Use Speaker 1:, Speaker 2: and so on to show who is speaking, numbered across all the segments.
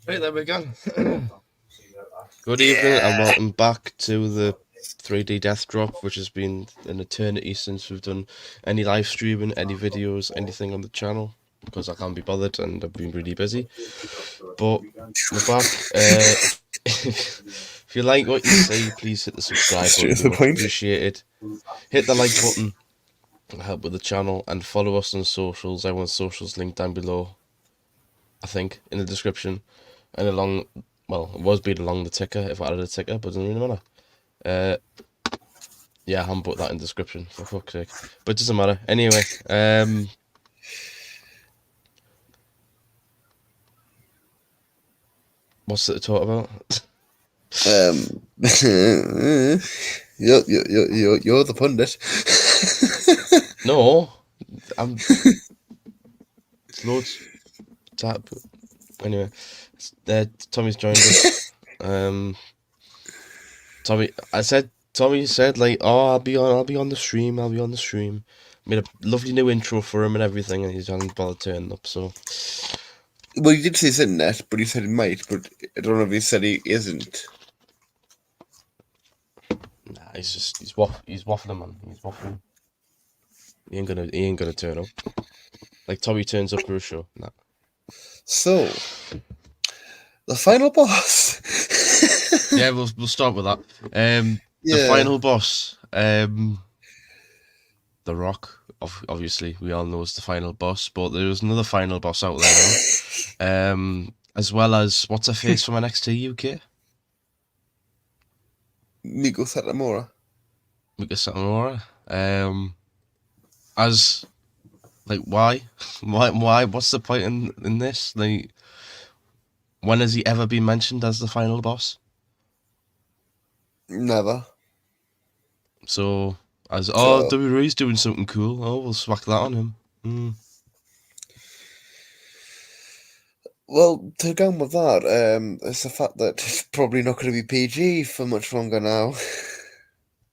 Speaker 1: Right, there we go. Good evening and welcome back to the 3D Deathdrop, which has been an eternity since we've done any live streaming, any videos, anything on the channel, because I can't be bothered and I've been really busy. But we're back. If you like what you see, please hit the subscribe button.
Speaker 2: Straight to the
Speaker 1: Much
Speaker 2: point.
Speaker 1: appreciated. Hit the like button. It'll help with the channel, and follow us on socials. Everyone's socials linked down below, I think, in the description. And along, well, it was being along the ticker if I added a ticker, but it doesn't really matter. Yeah, I haven't put that in the description, for fuck's sake. But it doesn't matter. Anyway, what's it to talk about?
Speaker 2: You're the pundit.
Speaker 1: No, I'm. It's loads. Tap. Anyway, Tommy's joined us. Tommy said like, oh, I'll be on the stream. Made a lovely new intro for him and everything, and he's hasn't bothered turning up. So
Speaker 2: Well, he did say he's in that, but he said he might. But I don't know if he said he isn't.
Speaker 1: nah, he's waffling, man. He's waffling. He ain't gonna turn up. Like Tommy turns up for a show. Nah.
Speaker 2: So, the final boss.
Speaker 1: Yeah, we'll start with that. The
Speaker 2: Yeah.
Speaker 1: final boss. The Rock. Obviously, we all know is the final boss, but there was another final boss out there now. As well as what's her face from NXT UK?
Speaker 2: Miko Satomura.
Speaker 1: Mika Satomura. As like why? What's the point in this? Like, when has he ever been mentioned as the final boss?
Speaker 2: Never.
Speaker 1: So WWE's doing something cool. Oh, we'll smack that on him.
Speaker 2: Well, to go on with that, it's the fact that it's probably not going to be PG for much longer now.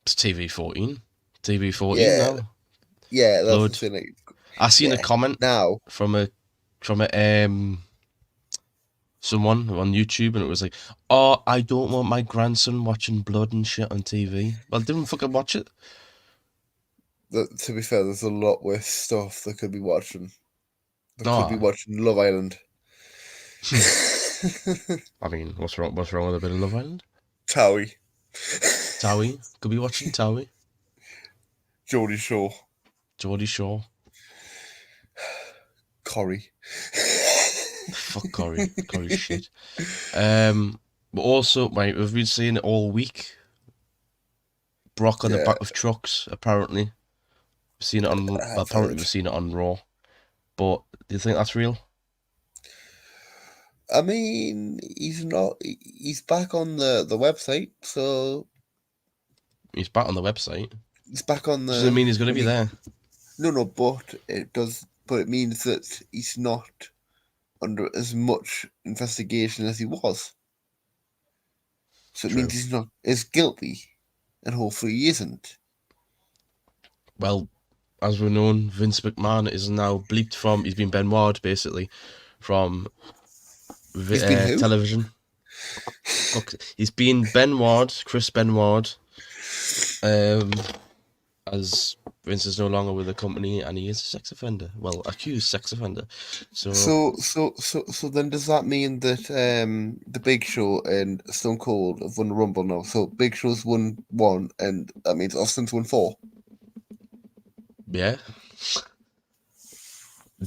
Speaker 1: It's TV14. TV14 now.
Speaker 2: Yeah, that's
Speaker 1: Lord.
Speaker 2: the thing. Like,
Speaker 1: I seen a comment
Speaker 2: now
Speaker 1: from a someone on YouTube, and it was like, "Oh, I don't want my grandson watching blood and shit on TV." Well, didn't fucking watch it.
Speaker 2: To be fair, there's a lot worse stuff they could be watching. They
Speaker 1: No,
Speaker 2: could be watching Love Island.
Speaker 1: I mean, what's wrong with a bit of Love Island?
Speaker 2: Towie.
Speaker 1: Could be watching Towie.
Speaker 2: Geordie Shaw. Corrie.
Speaker 1: Fuck Corrie. Corrie's shit. But also, right, we've been seeing it all week. Brock on the back of trucks, apparently. We've seen it on. Apparently, we've seen it on Raw. But do you think that's real?
Speaker 2: I mean, he's not. He's back on the website, so
Speaker 1: He's back on the website.
Speaker 2: he's back on the.
Speaker 1: Doesn't mean he's going to be there.
Speaker 2: No, but it does. But it means that he's not under as much investigation as he was. So it means he's not as guilty, and hopefully he isn't.
Speaker 1: Well, as we're known, Vince McMahon is now bleeped from. He's been Benoit basically from television. Okay. He's been Chris Benoit, as Vince is no longer with the company, and he is a sex offender. Well, accused sex offender. So
Speaker 2: then does that mean that the Big Show and Stone Cold have won the Rumble now? So Big Show's won 1, and that means Austin's won 4.
Speaker 1: Yeah.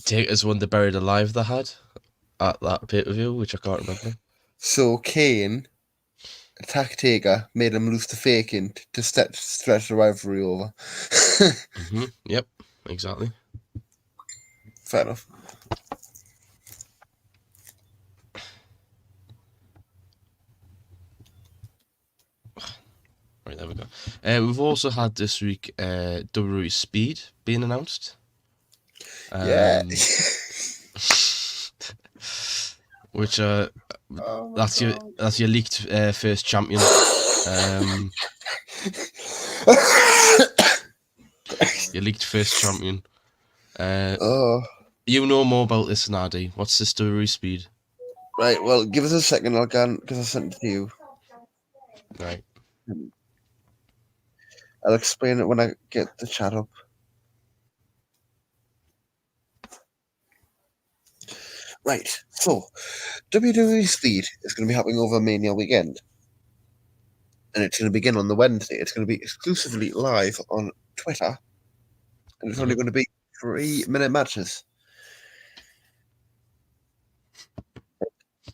Speaker 1: Taker's won the Buried Alive they had at that pay-per-view, which I can't remember.
Speaker 2: So Kane attacked Taker, made him lose to Faking to stretch the rivalry over.
Speaker 1: Yep, exactly.
Speaker 2: Fair enough.
Speaker 1: Right, there we go. We've also had this week WWE Speed being announced.
Speaker 2: Yeah.
Speaker 1: Which that's your leaked first champion. Your leaked first champion. You know more about this than I do. What's this WWE Speed?
Speaker 2: Right, well, give us a second, I'll go because I sent it to you.
Speaker 1: Right.
Speaker 2: I'll explain it when I get the chat up. Right, so WWE Speed is going to be happening over Mania weekend. And it's going to begin on the Wednesday. It's going to be exclusively live on Twitter. And it's only going to be 3-minute matches.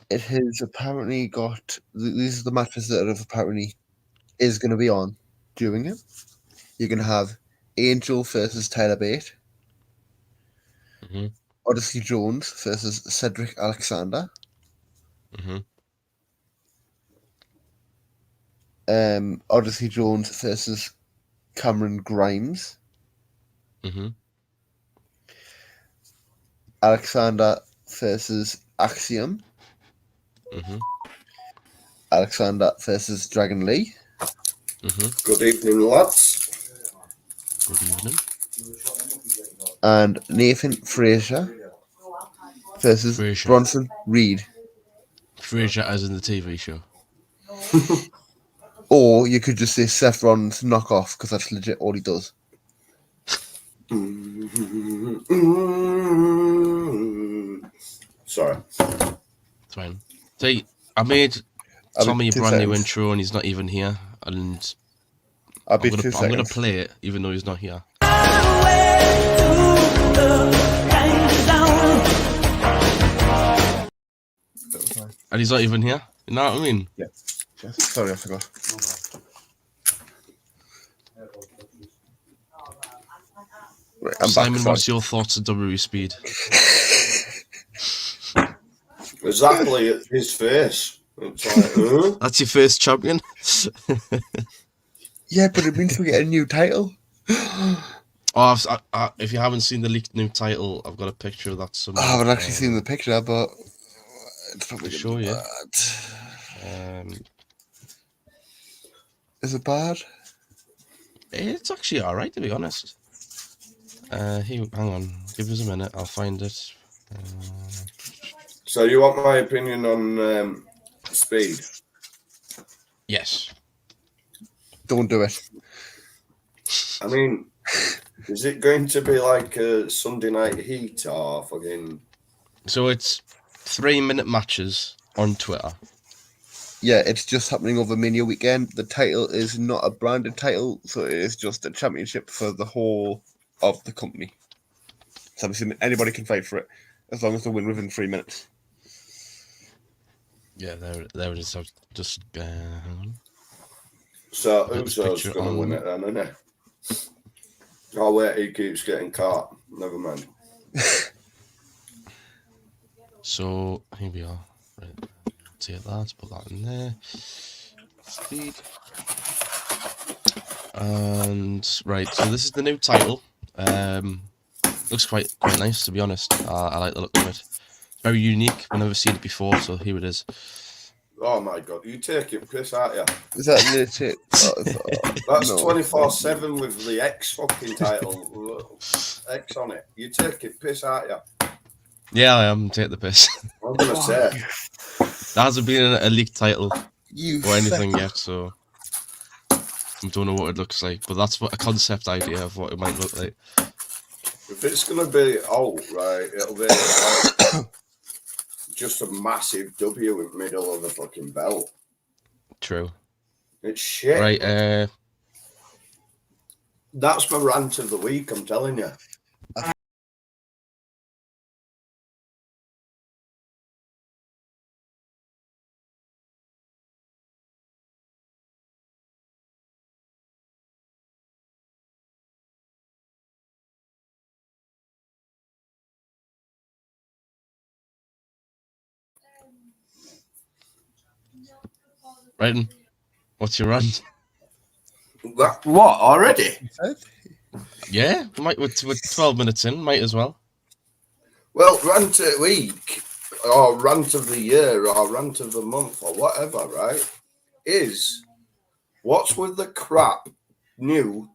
Speaker 2: It has apparently got... These are the matches that have apparently is going to be on during it. You're going to have Angel versus Tyler Bate.
Speaker 1: Mm-hmm.
Speaker 2: Odyssey Jones versus Cedric Alexander.
Speaker 1: Mm-hmm.
Speaker 2: Odyssey Jones versus Cameron Grimes.
Speaker 1: Mm-hmm.
Speaker 2: Alexander versus Axiom.
Speaker 1: Mm-hmm.
Speaker 2: Alexander versus Dragon Lee.
Speaker 1: Mm-hmm.
Speaker 3: Good evening, lads.
Speaker 1: Good evening.
Speaker 2: And Nathan Frazier versus
Speaker 1: Frazier.
Speaker 2: Bronson Reed.
Speaker 1: Frazier as in the TV show.
Speaker 2: Or you could just say Seth Rollins knockoff, because that's legit all he does.
Speaker 3: Sorry.
Speaker 1: It's fine. See, I made Tommy a
Speaker 2: 2
Speaker 1: brand new
Speaker 2: seconds.
Speaker 1: intro and he's not even here. And
Speaker 2: I'll be
Speaker 1: I'm
Speaker 2: 2
Speaker 1: gonna
Speaker 2: seconds.
Speaker 1: play it even though he's not here. And he's not even here. You know what I mean?
Speaker 2: Yeah. Sorry, I forgot. Right, I'm
Speaker 1: Simon,
Speaker 2: back.
Speaker 1: what's your thoughts on WWE Speed?
Speaker 3: Exactly at his face. It's like,
Speaker 1: That's your first champion?
Speaker 2: Yeah, but it means we get a new title.
Speaker 1: Oh, if you haven't seen the leaked new title, I've got a picture of that somewhere.
Speaker 2: I haven't actually seen the picture, but it's probably
Speaker 1: I'll show you.
Speaker 2: bad. Is it bad?
Speaker 1: It's actually alright, to be honest. Hang on. Give us a minute. I'll find it.
Speaker 3: so you want my opinion on Speed?
Speaker 1: Yes.
Speaker 2: Don't do it.
Speaker 3: I mean, is it going to be like a Sunday Night Heat or fucking...
Speaker 1: So it's 3-minute matches on Twitter.
Speaker 2: Yeah, it's just happening over Mania weekend. The title is not a branded title, so it is just a championship for the whole of the company. So I'm assuming anybody can fight for it, as long as they win within 3 minutes.
Speaker 1: Yeah, there it is. I'll just hang on.
Speaker 3: So
Speaker 1: Put this
Speaker 3: Uso's
Speaker 1: picture
Speaker 3: going to
Speaker 1: on.
Speaker 3: win it then, isn't he? Oh, wait, he keeps getting caught. Never mind.
Speaker 1: So here we are. Right. Take that, put that in there. Speed. And right, so this is the new title. Looks quite nice, to be honest. I like the look of it. Very unique. I've never seen it before, so here it is.
Speaker 3: Oh my god, you take it piss, aren't you?
Speaker 2: Is that legit?
Speaker 3: That's
Speaker 2: No.
Speaker 3: 24/7 with the X fucking title. X on it. You take it piss, aren't you?
Speaker 1: Yeah, I am. Take the piss.
Speaker 3: I'm gonna say.
Speaker 1: There hasn't been a leaked title
Speaker 2: You
Speaker 1: or anything yet, so I don't know what it looks like. But that's what a concept idea of what it might look like.
Speaker 3: If it's gonna be out, right, it'll be like just a massive W in the middle of the fucking belt.
Speaker 1: True.
Speaker 3: It's shit.
Speaker 1: Right.
Speaker 3: That's my rant of the week, I'm telling you.
Speaker 1: Right. What's your rant?
Speaker 3: What already?
Speaker 1: Yeah, we're 12 minutes in. Might as well.
Speaker 3: Well, rant of the week, or rant of the year, or rant of the month, or whatever, right? Is what's with the crap new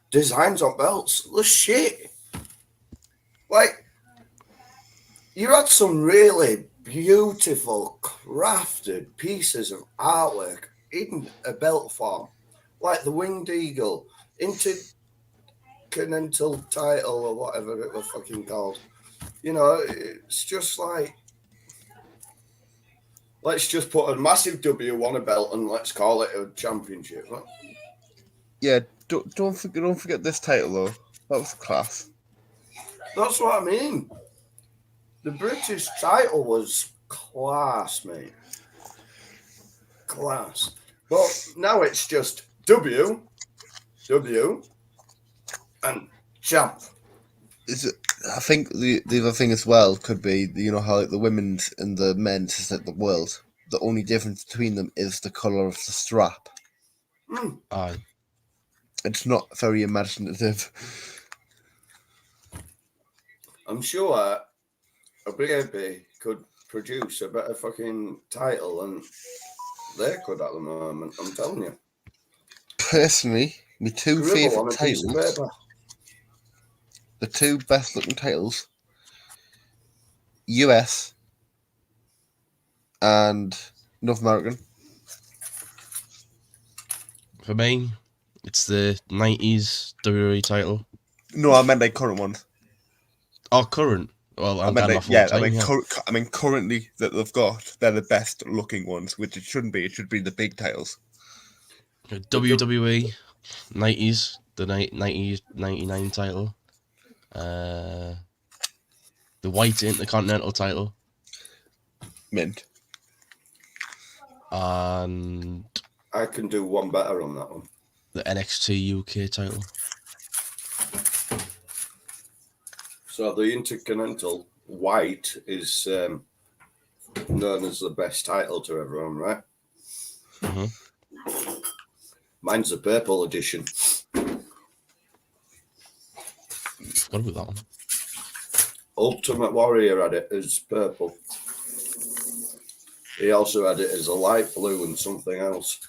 Speaker 3: designs on belts? The shit. Like, you had some really beautiful, crafted pieces of artwork in a belt form, like the Winged Eagle, Intercontinental title or whatever it was fucking called. You know, it's just like, let's just put a massive W on a belt and let's call it a championship. Huh?
Speaker 2: Yeah, don't forget this title though. That was class.
Speaker 3: That's what I mean. The British title was class, mate. Class. But now it's just W, and champ.
Speaker 2: Is it? I think the other thing as well could be, you know, how like the women's and the men's is like the world. The only difference between them is the colour of the strap.
Speaker 1: Aye.
Speaker 2: It's not very imaginative.
Speaker 3: I'm sure a BAB could produce a better fucking title than they could at the moment. I'm telling you.
Speaker 2: Personally, my two
Speaker 3: Scribble on
Speaker 2: favourite
Speaker 3: a piece of
Speaker 2: titles,
Speaker 3: paper.
Speaker 2: the two best looking titles, US and North American.
Speaker 1: For me, it's the 90s WWE title.
Speaker 2: No, I meant like current ones.
Speaker 1: Oh, current. Well, I'm going off all
Speaker 2: yeah,
Speaker 1: time,
Speaker 2: I mean currently that they've got, they're the best looking ones, which it shouldn't be. It should be the big titles.
Speaker 1: WWE 90s, the 90s 99 title. The white Intercontinental title.
Speaker 2: Mint.
Speaker 1: And
Speaker 3: I can do one better on that one.
Speaker 1: the NXT UK title.
Speaker 3: So the Intercontinental white is known as the best title to everyone, right?
Speaker 1: Mm-hmm.
Speaker 3: Mine's the purple edition.
Speaker 1: What about that one?
Speaker 3: Ultimate Warrior had it as purple. He also had it as a light blue and something else.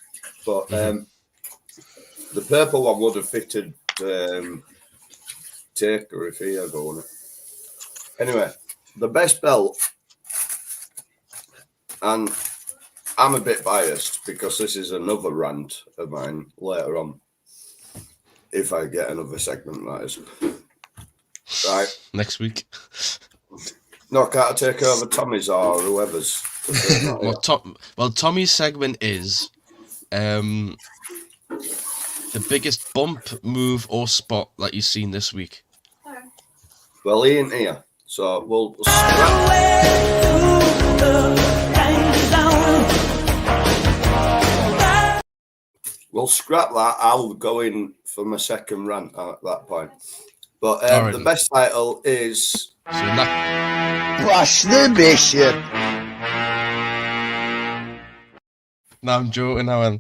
Speaker 3: But the purple one would have fitted Taker if he had worn it. Anyway, the best belt, and I'm a bit biased because this is another rant of mine later on. If I get another segment, that is. Right.
Speaker 1: Next week.
Speaker 3: No, can't I take over Tommy's or whoever's?
Speaker 1: Well, Tommy's segment is the biggest bump, move, or spot that you've seen this week.
Speaker 3: Well, he ain't here, so we'll scrap that. I'll go in for my second rant at that point. But the best title is
Speaker 2: Brush the Bishop.
Speaker 1: No, I'm joking now.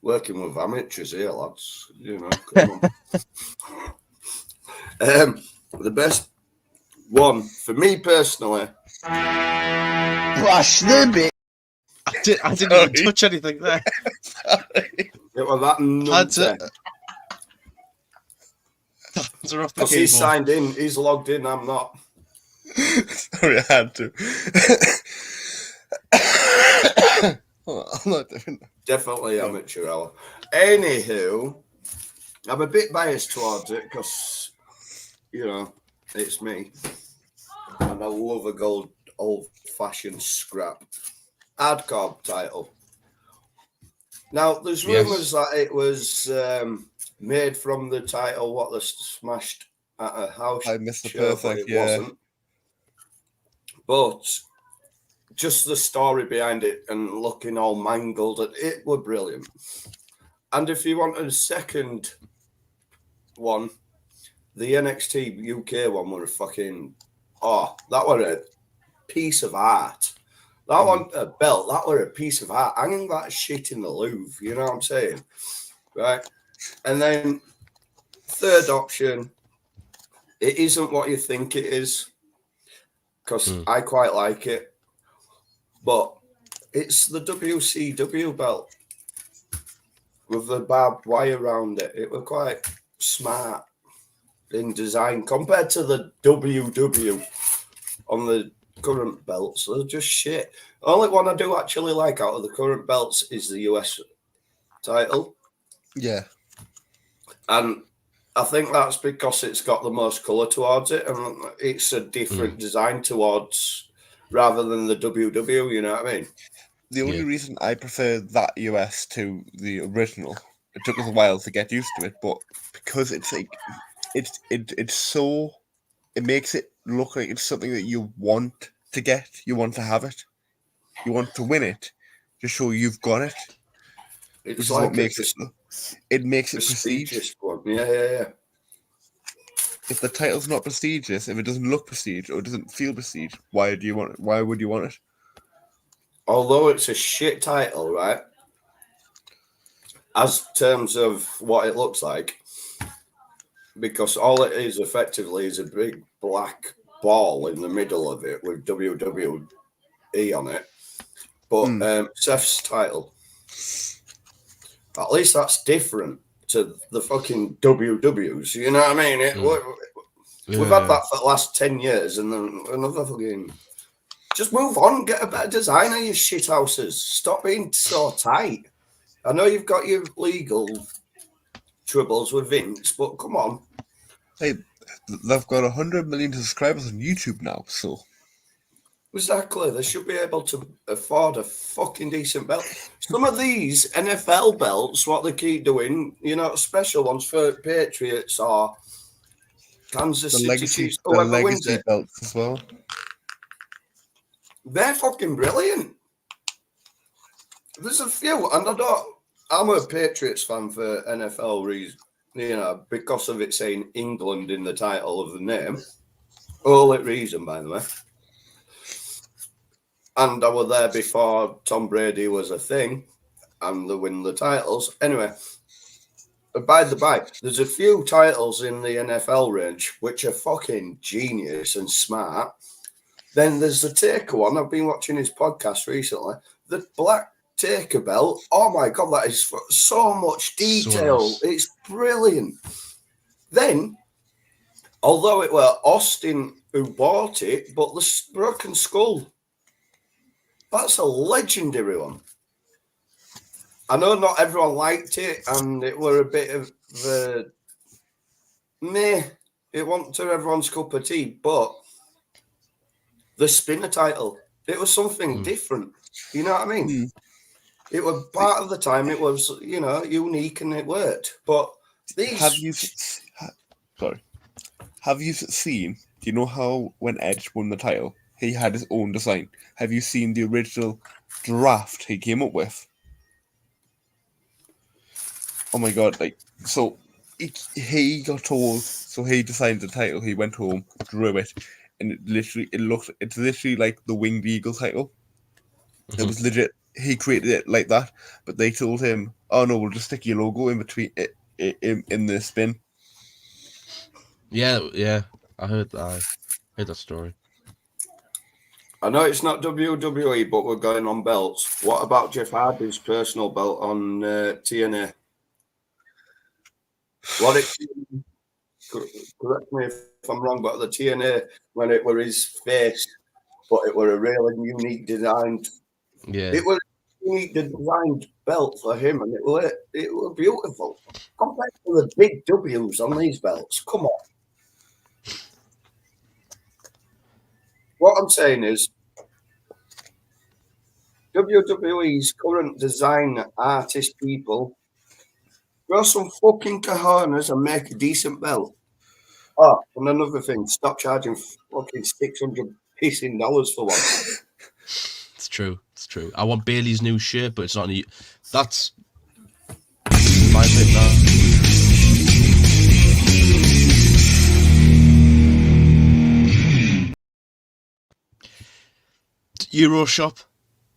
Speaker 3: Working with amateurs here, lads. You know, come on. The best one for me personally.
Speaker 2: Brush the Bishop.
Speaker 1: I didn't even touch anything there.
Speaker 3: It was that nonsense.
Speaker 1: Because
Speaker 3: he's signed in, he's logged in, I'm not.
Speaker 2: Sorry, I had to. I'm not doing that.
Speaker 3: Definitely amateur hour. Anywho, I'm a bit biased towards it because, you know, it's me. And I love a good old-fashioned scrap. Hardcore title. Now, there's rumours that it was made from the title What the Smashed at a house
Speaker 2: I missed the
Speaker 3: show,
Speaker 2: perfect,
Speaker 3: but it wasn't. But just the story behind it and looking all mangled, it were brilliant. And if you want a second one, the NXT UK one were a fucking, that were a piece of art. That one, a belt, that were a piece of art. Hanging that shit in the Louvre, you know what I'm saying? Right? And then third option, it isn't what you think it is, because I quite like it, but it's the WCW belt with the barbed wire around it. It was quite smart. in design compared to the WW on the current belts. They're just shit. The only one I do actually like out of the current belts is the US title.
Speaker 2: Yeah.
Speaker 3: And I think that's because it's got the most colour towards it, and it's a different design towards rather than the WW, you know what I mean?
Speaker 2: The only reason I prefer that US to the original, it took us a while to get used to it, but because it's like it's so, it makes it look like it's something that you want to get, you want to have it, you want to win it, to show you've got it.
Speaker 3: It's
Speaker 2: which is
Speaker 3: like
Speaker 2: what makes it makes it prestige.
Speaker 3: prestigious one. Yeah.
Speaker 2: If the title's not prestigious, if it doesn't look prestige or doesn't feel prestige, why do you want it? Why would you want it?
Speaker 3: Although it's a shit title, right? As terms of what it looks like, because all it is effectively is a big black ball in the middle of it with WWE on it. But Seth's title, at least that's different to the fucking WWs. You know what I mean? We've had that for the last 10 years, and then another fucking. Just move on, get a better designer, you shithouses. Stop being so tight. I know you've got your legal troubles with Vince, but come on.
Speaker 2: Hey, they've got 100 million subscribers on YouTube now, so.
Speaker 3: Exactly. They should be able to afford a fucking decent belt. Some of these NFL belts, what they keep doing, you know, special ones for Patriots or Kansas City Chiefs, whoever wins it.
Speaker 2: Belts as well.
Speaker 3: They're fucking brilliant. There's a few, and I'm a Patriots fan for NFL reasons, you know, because of it saying England in the title of the name. Only reason, by the way. And I was there before Tom Brady was a thing, and they win the titles. Anyway, by the by, there's a few titles in the NFL range which are fucking genius and smart. Then there's the Taker one. I've been watching his podcast recently. The Black Taker belt. Oh my God, that is so much detail.
Speaker 1: So nice.
Speaker 3: It's brilliant. Then, although it were Austin who bought it, but the broken skull. That's a legendary one. I know not everyone liked it, and it were a bit of the meh. It wasn't to everyone's cup of tea, but the spinner title, it was something different. You know what I mean? It was part of the time. It was, you know, unique and it worked. But these
Speaker 2: Have you seen? Do you know how when Edge won the title, he had his own design? Have you seen the original draft he came up with? Oh my God! Like, so he got told. So he designed the title. He went home, drew it, and it's literally like the Winged Eagle title. It was legit. He created it like that, but they told him, "Oh no, we'll just stick your logo in between it in the spin."
Speaker 1: Yeah. I heard that story.
Speaker 3: I know it's not WWE, but we're going on belts. What about Jeff Hardy's personal belt on TNA? Correct me if I'm wrong, but the TNA, when it were his face, but it were a really unique designed.
Speaker 1: Yeah.
Speaker 3: It was a unique designed belt for him, and it were beautiful compared to the big W's on these belts. Come on. What I'm saying is, WWE's current design artist people grow some fucking cojones and make a decent belt. Oh, and another thing, stop charging fucking $600 pissing for one.
Speaker 1: It's true. I want Bailey's new shirt, but it's not new. That's my thing now. Euroshop.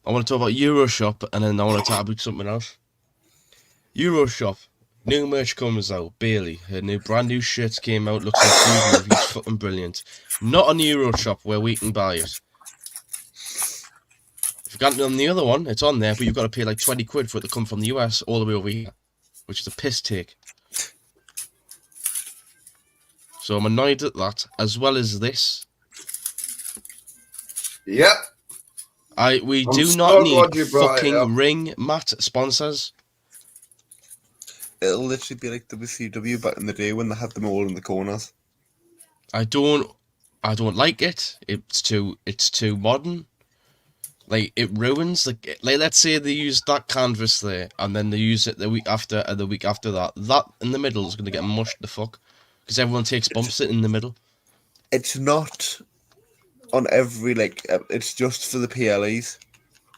Speaker 1: I want to talk about Euroshop, and then I want to talk about something else. Euroshop. New merch comes out. Bailey. Her brand new shirts came out. Looks like food movies. Fucking brilliant. Not on Euroshop where we can buy it. If you got it on the other one, it's on there, but you've got to pay like 20 quid for it to come from the US all the way over here, which is a piss take. So I'm annoyed at that, as well as this.
Speaker 3: Yep.
Speaker 1: We
Speaker 3: I'm
Speaker 1: do
Speaker 3: so
Speaker 1: not need
Speaker 3: glad you brought it up.
Speaker 1: fucking ring mat sponsors.
Speaker 2: It'll literally be like WCW back in the day when they had them all in the corners.
Speaker 1: I don't like it. It's too modern. Like, it ruins like let's say they use that canvas there and then they use it the week after and the week after that. That in the middle is gonna get mushed the fuck because everyone takes bumps in the middle.
Speaker 2: It's not on every it's just for the PLEs,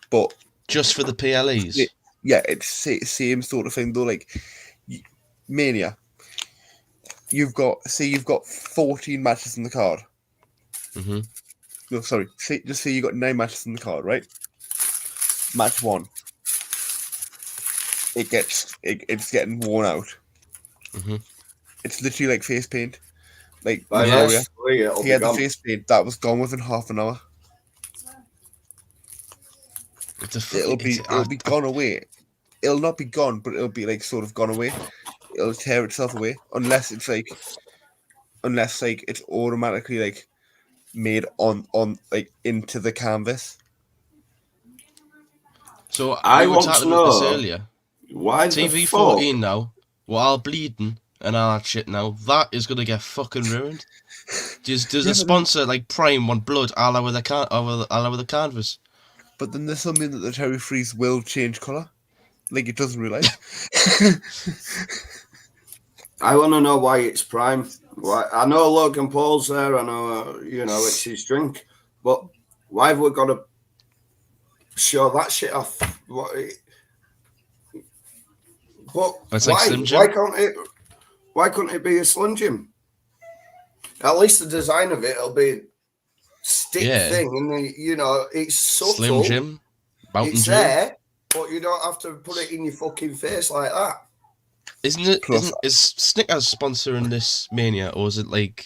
Speaker 2: but
Speaker 1: Just for the PLEs.
Speaker 2: yeah, it's same sort of thing though. Like Mania, you've got 14 matches in the card.
Speaker 1: Mm-hmm.
Speaker 2: No, sorry. Just say you got 9 matches in the card, right? Match 1, it's getting worn out.
Speaker 1: Mm-hmm.
Speaker 2: It's literally like face paint. Like
Speaker 3: By
Speaker 2: Victoria,
Speaker 3: next week, it'll
Speaker 2: he
Speaker 3: be
Speaker 2: had the
Speaker 3: gone.
Speaker 2: face paint that was gone within half an hour. It'll be gone away. It'll not be gone, but it'll be like sort of gone away. It'll tear itself away unless it's automatically like made on like into the canvas.
Speaker 1: So
Speaker 3: I
Speaker 1: we were
Speaker 3: want to
Speaker 1: talking about this
Speaker 3: know
Speaker 1: earlier.
Speaker 3: why the
Speaker 1: TV
Speaker 3: fuck
Speaker 1: 14 now, we're all bleeding and all that shit now. That is gonna get fucking ruined. Does
Speaker 2: Yeah,
Speaker 1: a sponsor like Prime want blood all over the canvas?
Speaker 2: But then there's something that the Terry Freeze will change colour. Like it does in real life.
Speaker 3: I want to know why it's Prime. Why I know Logan Paul's there. I know it's his drink, but why have we got to show that shit off? But
Speaker 1: It's
Speaker 3: why?
Speaker 1: like Slim Jim.
Speaker 3: Why couldn't it be a Slim Jim? At least the design of it'll be a stick thing, and it's subtle.
Speaker 1: Slim Jim, Mountain
Speaker 3: it's
Speaker 1: Dew.
Speaker 3: there, but you don't have to put it in your fucking face like that.
Speaker 1: Is Snickers sponsoring this Mania, or is it like?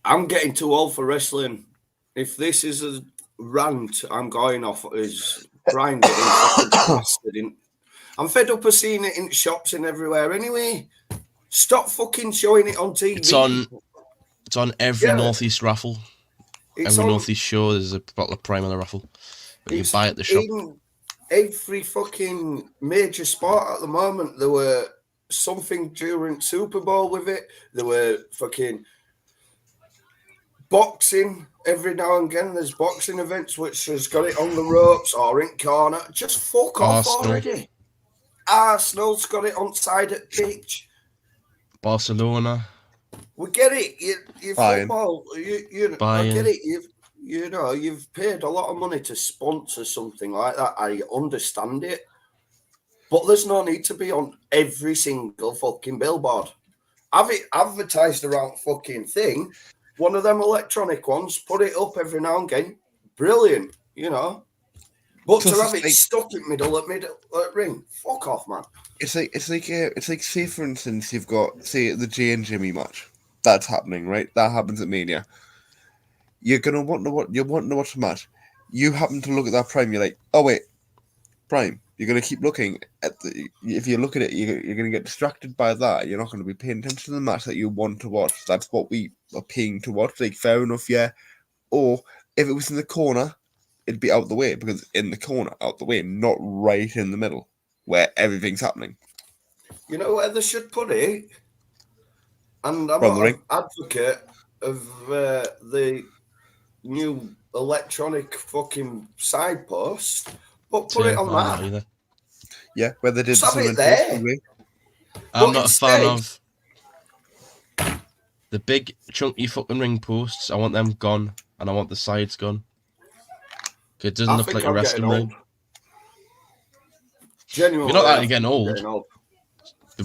Speaker 3: I'm getting too old for wrestling. If this is a rant, I'm going off is Brian getting fucking blasted in. I'm fed up of seeing it in shops and everywhere. Anyway, stop fucking showing it on TV.
Speaker 1: It's on every Northeast raffle. Every Northeast show, there's a bottle of Prime on the raffle. But you buy at the shop.
Speaker 3: In every fucking major sport at the moment, there were something during Super Bowl with it. There were fucking boxing. Every now and again, there's boxing events which has got it on the ropes or in corner. Just fuck off already. Arsenal's got it on side at pitch.
Speaker 1: Barcelona.
Speaker 3: We get it. You football. I get it. You've paid a lot of money to sponsor something like that. I understand it, but there's no need to be on every single fucking billboard. Have it advertised around fucking thing. One of them electronic ones. Put it up every now and again. Brilliant. But to have it stuck in middle at ring, fuck off, man. It's
Speaker 2: like say for instance you've got the Jay and Jimmy match that's happening, right? That happens at Mania. You're gonna want to watch the match. You happen to look at that Prime. You're like, oh wait, Prime. You're gonna keep looking at if you look at it, you're gonna get distracted by that. You're not gonna be paying attention to the match that you want to watch. That's what we are paying to watch. Like fair enough, yeah. Or if it was in the corner, it'd be out the way because in the corner, out the way, not right in the middle where everything's happening.
Speaker 3: You know where they should put it? And I'm not an advocate of the new electronic fucking side post, but put it on that.
Speaker 1: Either.
Speaker 2: Yeah, where they did
Speaker 3: something there.
Speaker 1: I'm not a fan of the big chunky fucking ring posts. I want them gone, and I want the sides gone. It doesn't look like a wrestling ring.
Speaker 3: Genuinely,
Speaker 1: you're not that getting old.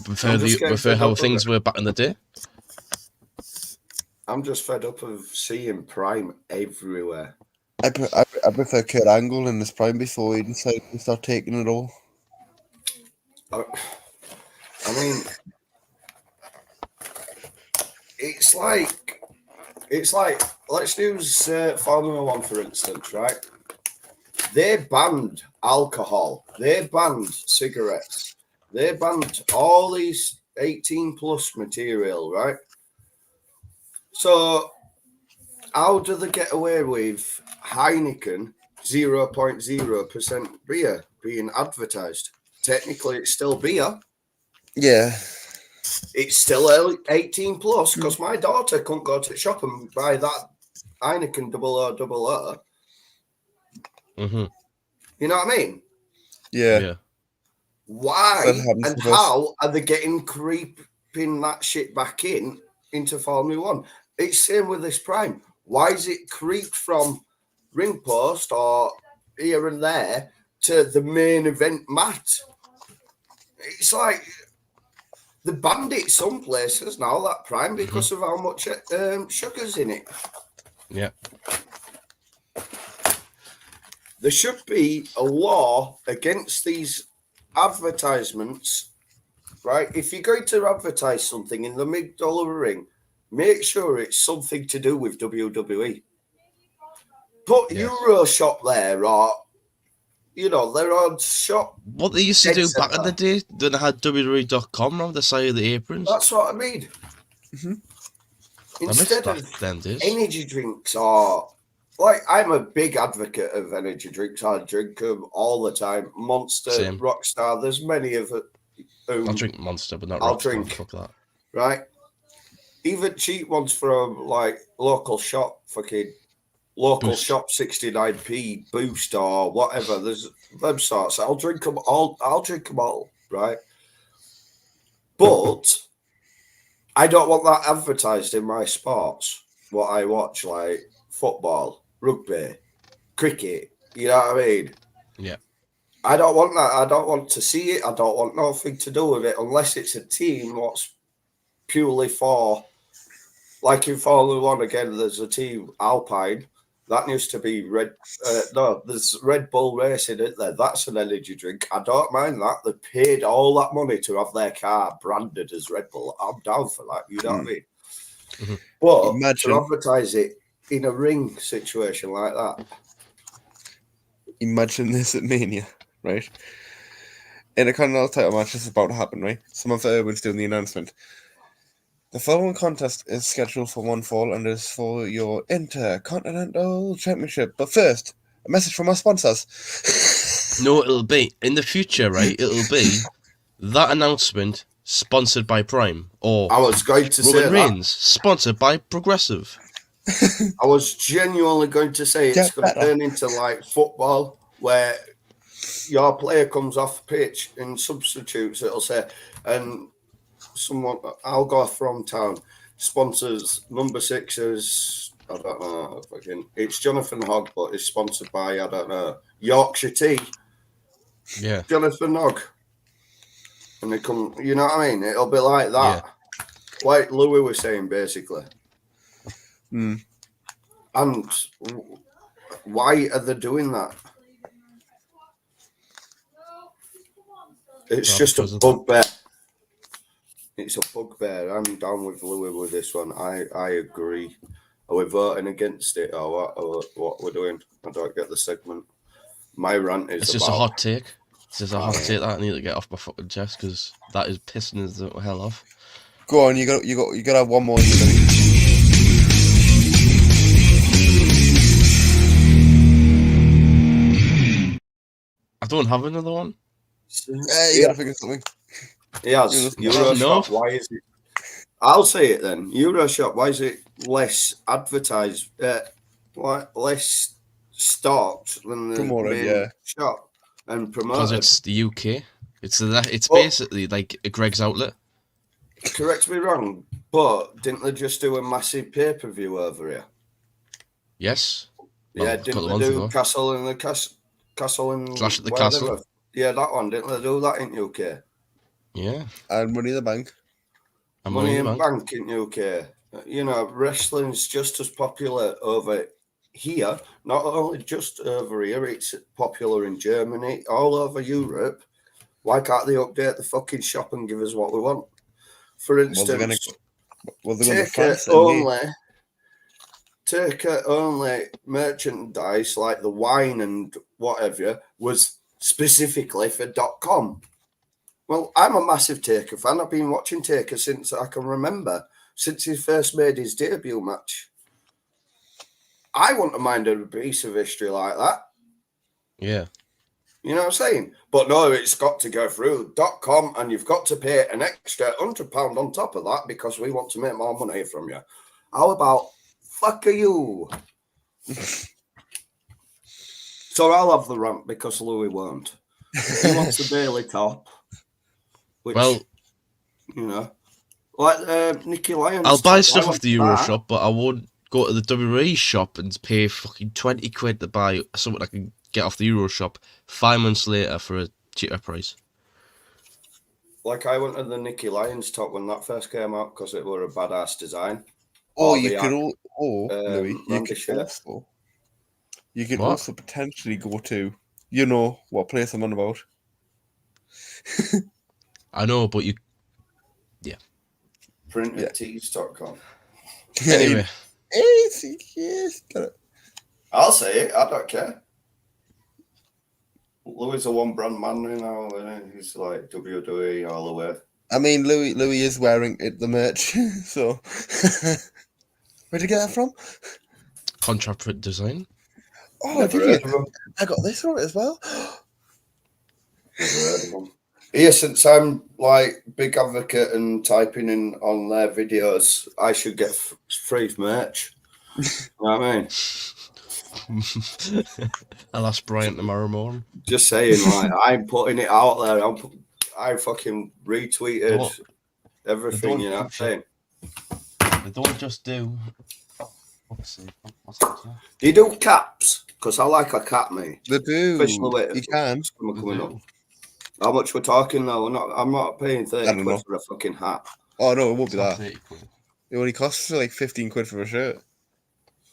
Speaker 1: Prefer how things were back in the day.
Speaker 3: I'm just fed up of seeing Prime everywhere.
Speaker 2: I prefer Kurt Angle in his prime before he decided to start taking it all.
Speaker 3: I mean, it's like let's use Formula One for instance, right? They banned alcohol. They banned cigarettes. They banned all these 18+ material, right? So, how do they get away with Heineken 0.0% beer being advertised? Technically, it's still beer.
Speaker 2: Yeah.
Speaker 3: It's still 18 plus because my daughter couldn't go to the shop and buy that Heineken 0000.
Speaker 1: Mm-hmm.
Speaker 3: You know what I mean?
Speaker 2: Yeah.
Speaker 1: Yeah.
Speaker 3: Why
Speaker 2: That happens
Speaker 3: and
Speaker 2: to us.
Speaker 3: how are they creeping that shit back into Formula One? It's same with this Prime. Why is it creeped from ring post or here and there to the main event mat? It's like they banned it some places now, that Prime, because of how much sugar's in it.
Speaker 1: Yeah.
Speaker 3: There should be a law against these advertisements, right? If you're going to advertise something in the middle of a ring, make sure it's something to do with WWE. Put
Speaker 1: Yes.
Speaker 3: Euroshop there, or their own shop.
Speaker 1: What they used to
Speaker 3: Dead
Speaker 1: do back in
Speaker 3: centre.
Speaker 1: the day, when they had WWE.com around the side of the aprons.
Speaker 3: That's what I mean.
Speaker 1: I miss
Speaker 3: Instead
Speaker 1: that
Speaker 3: of
Speaker 1: them days.
Speaker 3: energy drinks, or like, I'm a big advocate of energy drinks. I drink them all the time. Monster,
Speaker 1: Same.
Speaker 3: Rockstar. There's many of it.
Speaker 1: I'll drink Monster, but not
Speaker 3: I'll
Speaker 1: Rockstar.
Speaker 3: drink.
Speaker 1: Fuck that.
Speaker 3: Right? Even cheap ones from like local shop, fucking local
Speaker 1: Boost.
Speaker 3: shop 69p Boost or whatever. There's them sorts. I'll drink them all, right? But I don't want that advertised in my sports. What I watch, like football, rugby, cricket. You know what I mean?
Speaker 1: Yeah.
Speaker 3: I don't want that. I don't want to see it. I don't want nothing to do with it unless it's a team what's purely for, like in Formula One again, there's a team, Alpine, that used to be there's Red Bull Racing, isn't there? That's an energy drink. I don't mind that. They paid all that money to have their car branded as Red Bull. I'm down for that. You know what I mean?
Speaker 1: Mm-hmm.
Speaker 3: But to advertise it in a ring situation like that.
Speaker 2: Imagine this at Mania, right? In a Continental title match, this is about to happen, right? Samantha Irwin's doing the announcement. The following contest is scheduled for one fall and is for your Intercontinental Championship. But first, a message from our sponsors.
Speaker 1: No, it'll be in the future, right? It'll be that announcement sponsored by Prime, or
Speaker 3: I was going to say
Speaker 1: Roman
Speaker 3: that.
Speaker 1: Reigns sponsored by Progressive.
Speaker 3: I was genuinely going to say it's going to turn into like football, where your player comes off the pitch and substitutes. It'll say, and someone, I'll go from town, sponsors number 6's, I don't know, it's Jonathan Hogg, but it's sponsored by, I don't know, Yorkshire Tea.
Speaker 1: Yeah.
Speaker 3: Jonathan Hogg. And they come, you know what I mean? It'll be like that.
Speaker 1: Yeah.
Speaker 3: Like Louis was saying, basically.
Speaker 2: Mm.
Speaker 3: And why are they doing that? It's just a bugbear. It's a bugbear. I'm down with Louis with this one. I agree. Are we voting against it, or what we're doing? I don't get the segment. My rant is
Speaker 1: It's just a hot take. It's just a hot take that I need to get off my fucking chest, because that is pissing us the hell off.
Speaker 2: Go on, you got to have one more.
Speaker 1: I don't have another one.
Speaker 2: You got to figure something.
Speaker 3: Yes, Euroshop. Why is it? I'll say it then. Euroshop. Why is it less advertised? Less stocked than the main shop and promoted?
Speaker 1: Because it's the UK. It's basically like a Greg's outlet.
Speaker 3: Correct me wrong, but didn't they just do a massive pay-per-view over here?
Speaker 1: Yes.
Speaker 3: Yeah, didn't they do Castle and the Castle and
Speaker 1: Clash at the Castle?
Speaker 3: Yeah, that one. Didn't they do that in UK?
Speaker 1: Yeah.
Speaker 2: And Money in the Bank.
Speaker 1: And
Speaker 3: Money in the Bank in UK. You know, wrestling's just as popular over here. Not only just over here, it's popular in Germany, all over Europe. Why can't they update the fucking shop and give us what we want? For instance, Turkey only merchandise like the wine and whatever was specifically for .com. Well, I'm a massive Taker fan. I've been watching Taker since I can remember. since he first made his debut match. I wouldn't mind a piece of history like that.
Speaker 1: Yeah.
Speaker 3: You know what I'm saying? But no, it's got to go through .com, and you've got to pay an extra £100 on top of that because we want to make more money from you. How about fuck you? So I'll have the rant because Louis won't. He wants the Bailey top, which,
Speaker 1: Well,
Speaker 3: you know, like Nicky Lyons.
Speaker 1: I'll buy
Speaker 3: top,
Speaker 1: stuff
Speaker 3: I
Speaker 1: off the
Speaker 3: want
Speaker 1: Euro
Speaker 3: that.
Speaker 1: shop, but I won't go to the WWE shop and pay fucking 20 quid to buy something I can get off the Euro shop 5 months later for a cheaper price.
Speaker 3: Like I went to the Nicky Lyons top when that first came out because it were a badass design.
Speaker 2: Or
Speaker 3: Or
Speaker 2: you
Speaker 3: the
Speaker 2: could Louis, you
Speaker 3: Randy
Speaker 2: could
Speaker 3: shirt.
Speaker 1: What?
Speaker 2: also potentially go to, you know what place I'm on about.
Speaker 1: I know, but you...
Speaker 3: Printedtees.com.
Speaker 1: Anyway,
Speaker 2: Yes, got it.
Speaker 3: I'll say it. I don't care. Louis is a one brand man now. He's like WWE all the way.
Speaker 2: I mean, Louis is wearing the merch, so where'd you get that from?
Speaker 1: contract print design.
Speaker 2: Oh,
Speaker 3: Never
Speaker 2: did
Speaker 3: heard
Speaker 2: you?
Speaker 3: of him.
Speaker 2: I got this from it as well.
Speaker 3: Never heard of him. Yeah, since I'm like big advocate and typing in on their videos, I should get free merch. You know what I mean?
Speaker 1: I'll ask Brian tomorrow morning.
Speaker 3: Just saying, like I'm putting it out there. I fucking retweeted
Speaker 1: Don't-
Speaker 3: everything.
Speaker 1: don't
Speaker 3: You know what I'm saying?
Speaker 1: They don't just do... What's that?
Speaker 3: Do you do caps? Because I like a cap, mate.
Speaker 2: They do.
Speaker 3: Especially with
Speaker 2: You can.
Speaker 3: summer
Speaker 1: They
Speaker 3: coming
Speaker 1: do.
Speaker 3: up. How much we're talking though? I'm not paying 30
Speaker 2: I don't
Speaker 3: quid
Speaker 2: know.
Speaker 3: for a fucking hat.
Speaker 2: Oh no, it won't
Speaker 1: It's
Speaker 2: be
Speaker 1: not
Speaker 2: that.
Speaker 1: 30 quid.
Speaker 2: It only costs like 15 quid for a shirt.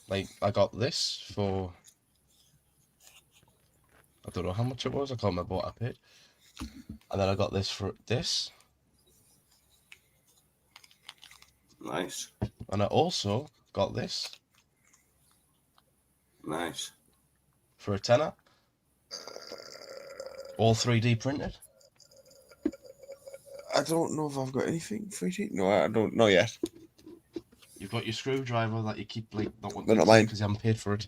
Speaker 1: Like, I got this for... I don't know how much it was. I can't remember what I paid. And then I got this for this.
Speaker 3: Nice.
Speaker 1: And I also got this
Speaker 3: Nice.
Speaker 1: for a tenner. All 3D printed.
Speaker 2: I don't know if I've got anything for you. No, I don't know yet.
Speaker 1: You've got your screwdriver that you keep like not wanting
Speaker 2: They're not
Speaker 1: to
Speaker 2: mine.
Speaker 1: because you haven't paid for it.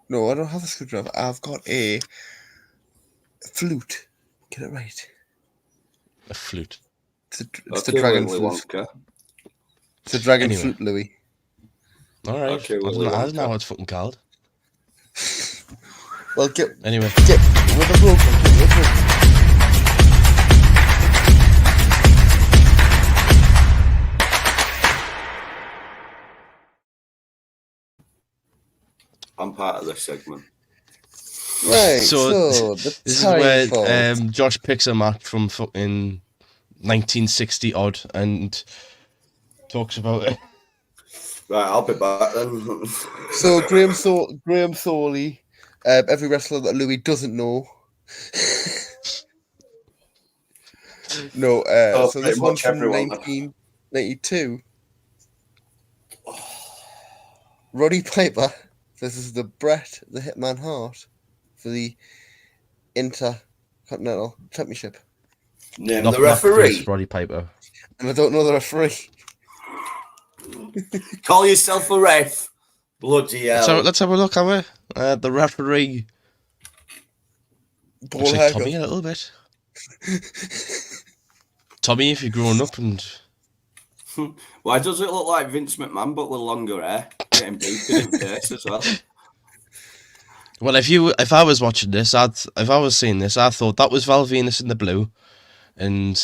Speaker 2: No, I don't have a screwdriver. I've got a flute. Get it right.
Speaker 1: A flute.
Speaker 2: It's the dragon flute.
Speaker 3: Wonka.
Speaker 2: It's the dragon
Speaker 1: Anyway.
Speaker 2: flute, Louis.
Speaker 1: All right.
Speaker 3: Okay,
Speaker 1: I
Speaker 3: Willy
Speaker 1: don't know
Speaker 3: Wonka.
Speaker 1: how it's fucking called.
Speaker 2: Well, get
Speaker 1: Anyway,
Speaker 2: with the broken. Get with the broken.
Speaker 3: I'm part of this segment.
Speaker 2: Right,
Speaker 1: So,
Speaker 2: so the
Speaker 1: this is
Speaker 2: time
Speaker 1: where
Speaker 2: for
Speaker 1: Josh picks a match from fucking 1960 odd and talks about it.
Speaker 3: Right, I'll be back then.
Speaker 2: so Graham Thorley, every wrestler that Louis doesn't know. No, so this
Speaker 3: pretty
Speaker 2: one's
Speaker 3: much
Speaker 2: from
Speaker 3: everyone.
Speaker 2: 1992. Roddy Piper versus the Bret the Hitman Hart for the Intercontinental Championship.
Speaker 3: Name
Speaker 1: Not
Speaker 3: the referee.
Speaker 1: Roddy Piper.
Speaker 2: And I don't know the referee.
Speaker 3: Call yourself a ref. Bloody hell.
Speaker 1: Let's have a look, have we? The referee.
Speaker 2: Ball
Speaker 1: Looks like
Speaker 2: haircut.
Speaker 1: Tommy a little bit. Tommy, if you're growing up and...
Speaker 3: Why does it look like Vince McMahon but with longer hair? Getting beaten in the face as well.
Speaker 1: Well, if I was watching this, if I was seeing this, I thought that was Val Venus in the blue, and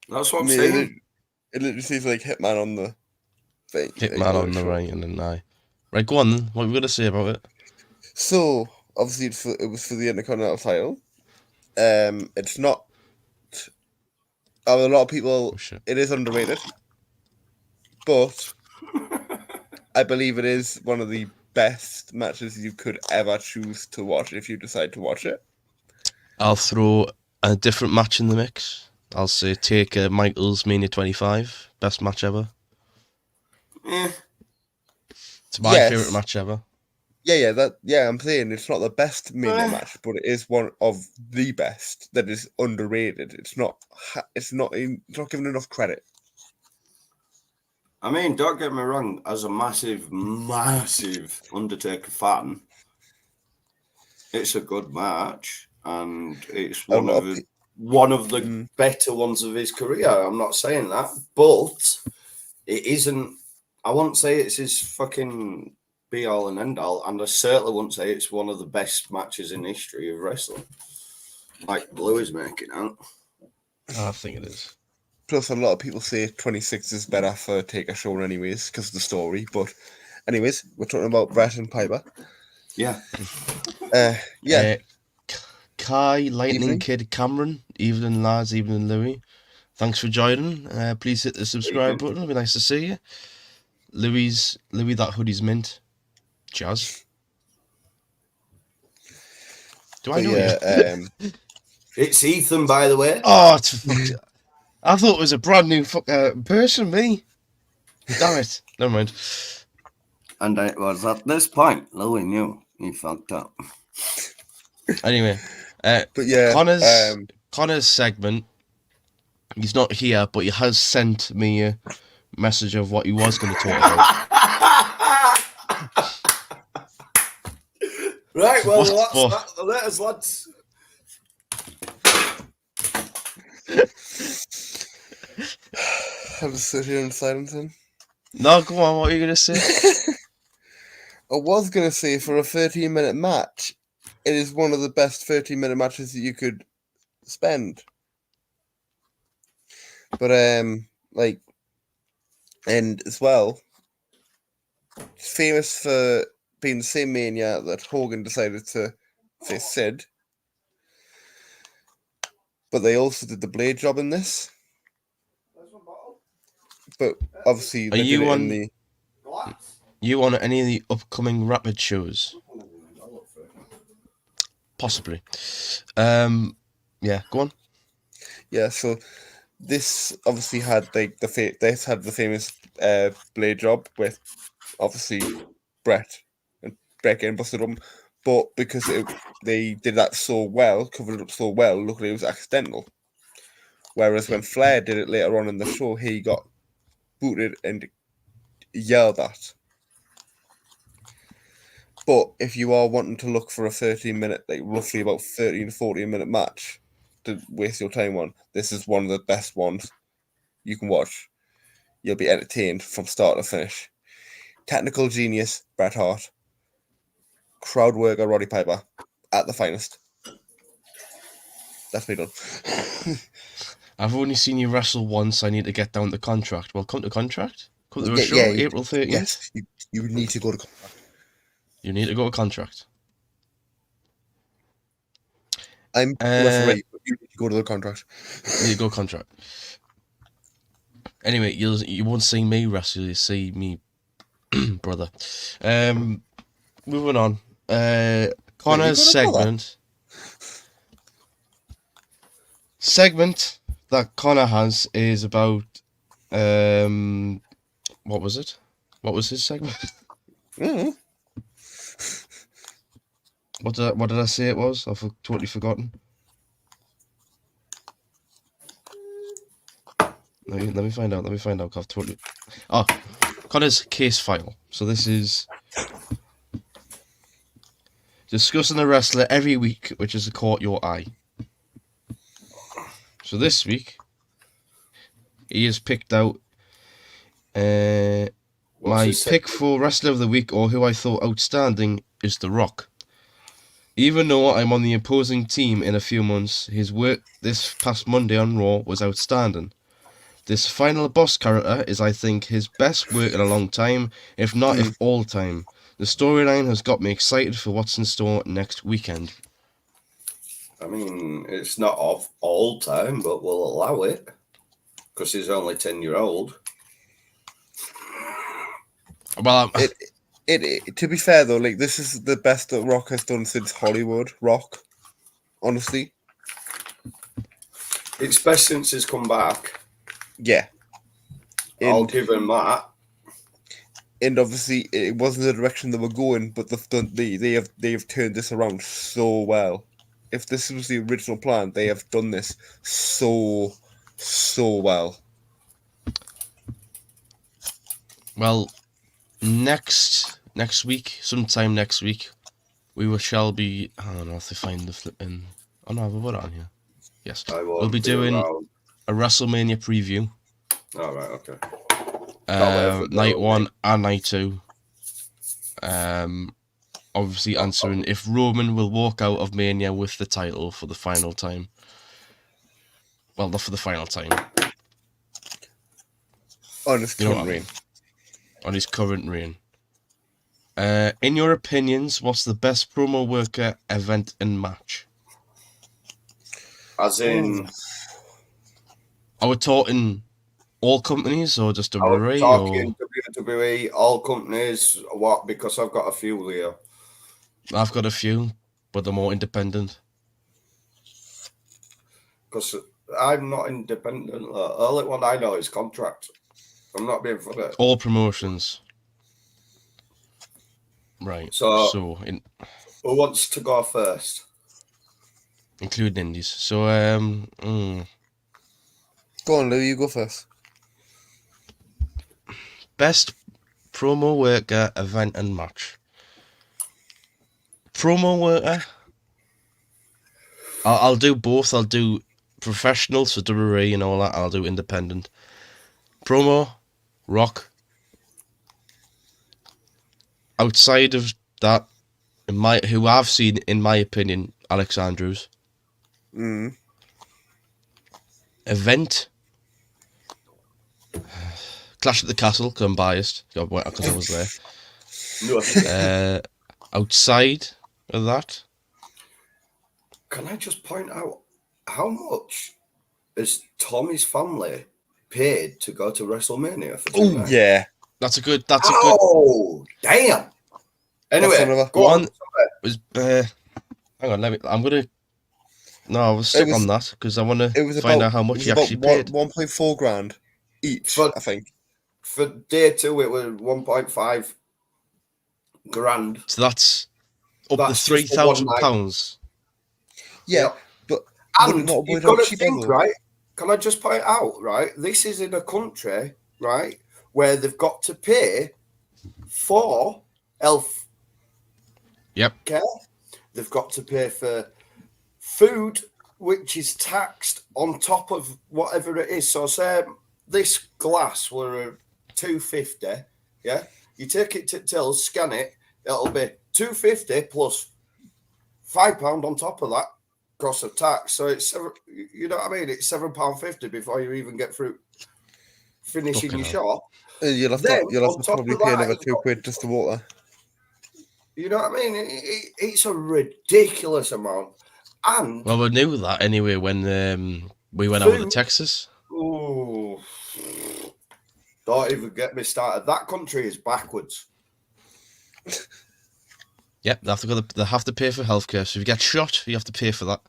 Speaker 3: That's what I'm
Speaker 2: I mean,
Speaker 3: saying.
Speaker 2: it literally says like Hitman on the thing.
Speaker 1: Hitman on the right, and then I. Right, go on then. What are we going to say about it?
Speaker 2: So obviously it was for the Intercontinental title. It's not. A lot of people.
Speaker 1: Oh, shit.
Speaker 2: It is underrated, but I believe it is one of the best matches you could ever choose to watch if you decide to watch it.
Speaker 1: I'll throw a different match in the mix. I'll say take Michael's Mania 25, best match ever.
Speaker 3: Eh,
Speaker 1: It's my
Speaker 2: Yes.
Speaker 1: favourite match ever.
Speaker 2: I'm saying it's not the best Mania match, but it is one of the best that is underrated. It's not given enough credit.
Speaker 3: I mean, don't get me wrong, as a massive Undertaker fan, it's a good match, and it's one of the better ones of his career. I'm not saying that, but it isn't. I wouldn't say it's his fucking be all and end all, and I certainly wouldn't say it's one of the best matches in history of wrestling, like Blue is making out.
Speaker 1: I think it is.
Speaker 2: Plus, a lot of people say 26 is better for Taker Show anyways, because of the story. But anyways, we're talking about Bret and Piper.
Speaker 3: Yeah.
Speaker 1: Kai, Lightning Kid Cameron, evening lads, evening Louis. Thanks for joining. Please hit the subscribe button. It'll be nice to see you. Louis, that hoodie's mint. Jazz. Do I know you?
Speaker 3: It's Ethan, by the way.
Speaker 1: Oh, I thought it was a brand new person, me. Damn it. Never mind.
Speaker 3: And it was at this point, Louis knew he fucked up.
Speaker 1: Anyway,
Speaker 2: but yeah,
Speaker 1: Connor's segment. He's not here, but he has sent me a message of what he was going to talk about.
Speaker 3: Right, well, let us, lads.
Speaker 2: I'll just sit here in silence then.
Speaker 1: No, go on, what are you going to say?
Speaker 2: I was going to say, for a 13-minute match, it is one of the best 13-minute matches that you could spend. But, and as well, famous for being the same Mania that Hogan decided to face Sid. But they also did the blade job in this. But obviously,
Speaker 1: are you on? You on any of the upcoming Rapid shows? Possibly. Yeah, go on.
Speaker 2: Yeah, so this obviously had like this had the famous blade job with obviously Bret getting busted up, but because they did that so well, covered it up so well, luckily it was accidental. Whereas when Flair did it later on in the show, he got booted and yelled at. But if you are wanting to look for a 13-minute, like roughly about 13 to 14-minute match to waste your time on, this is one of the best ones you can watch. You'll be entertained from start to finish. Technical genius, Bret Hart. Crowd worker, Roddy Piper. At the finest. That's me done.
Speaker 1: I've only seen you wrestle once. I need to get down to contract. Well, come to contract. Come to a show, April 30th.
Speaker 2: Yes, you would need to go to contract.
Speaker 1: You need to go to contract.
Speaker 2: I'm referee, but you need to go to the contract.
Speaker 1: You need to go contract. Anyway, you won't see me wrestle. You see me, brother. Moving on. Connor's segment. Segment that Connor has is about what was it? What was his segment?
Speaker 2: Mm-hmm.
Speaker 1: What did I say it was? I've totally forgotten. Let me find out. I've totally. Oh, Connor's case file. So this is discussing a wrestler every week, which has caught your eye. So this week, he has picked out my pick for wrestler of the week, or who I thought outstanding, is The Rock. Even though I'm on the opposing team in a few months, his work this past Monday on Raw was outstanding. This final boss character is, I think, his best work in a long time, if not if all time. The storyline has got me excited for what's in store next weekend.
Speaker 3: I mean, it's not of all time, but we'll allow it, because he's only 10-year-old.
Speaker 1: Well,
Speaker 2: to be fair though, like this is the best that Rock has done since Hollywood Rock. Honestly,
Speaker 3: it's best since he's come back.
Speaker 2: Yeah,
Speaker 3: I'll give him that.
Speaker 2: and obviously it wasn't the direction they were going, but they have turned this around so well. If this was the original plan, they have done this so well.
Speaker 1: Well, next week, sometime next week, shall be. I don't know if they find the flipping. Oh no, we'll put it on here. Yes, we'll be doing a WrestleMania preview.
Speaker 3: All right, okay.
Speaker 1: Night 1 and night 2. Obviously answering if Roman will walk out of Mania with the title for the final time. Well, not for the final time.
Speaker 2: On his current reign.
Speaker 1: On his current reign. In your opinions, what's the best promo worker, event, and match?
Speaker 3: As in...
Speaker 1: Are we talking all companies or just WWE?
Speaker 3: We're talking WWE, all companies. What? Because I've got a few here.
Speaker 1: I've got a few, but they're more independent.
Speaker 3: Because I'm not independent. The only one I know is contract. I'm not being funny.
Speaker 1: All promotions. Right. So
Speaker 3: who wants to go first?
Speaker 1: Including indies. So,
Speaker 2: Go on, Lou, you go first.
Speaker 1: Best promo worker, event, and match. Promo worker. I'll do both. I'll do professional, so WWE and all that. I'll do independent. Promo, Rock. Outside of that, who I've seen, in my opinion, Alex Andrews. Event. Clash at the Castle, because I'm biased, because I was there. Outside of that.
Speaker 3: Can I just point out how much is Tommy's family paid to go to WrestleMania for 2 nights?
Speaker 2: Yeah.
Speaker 1: That's a good.
Speaker 3: Oh, damn. Anyway, go on.
Speaker 1: Was, hang on, I'm going to... No, I was stuck on that, because I want to find out how much he actually paid.
Speaker 2: 1.4 grand each, I think.
Speaker 3: For day 2, it was 1.5 grand.
Speaker 1: So that's up to £3,000.
Speaker 2: Yeah, but
Speaker 3: and you've got to think, right? Can I just point out, right? This is in a country, right, where they've got to pay for health.
Speaker 1: Yep.
Speaker 3: Care. They've got to pay for food, which is taxed on top of whatever it is. So, say this glass were $2.50. Yeah, you take it to till, scan it, it'll be $2.50 plus £5 on top of that cost of tax. So it's, you know what I mean? It's £7.50 before you even get through finishing your shop.
Speaker 2: You'll have to probably pay another £2 just to water.
Speaker 3: You know what I mean? It's a ridiculous amount. And
Speaker 1: well, we knew that anyway when we went over to Texas.
Speaker 3: Oh, don't even get me started. That country is backwards.
Speaker 1: Yep, they have to pay for healthcare. So if you get shot, you have to pay for that.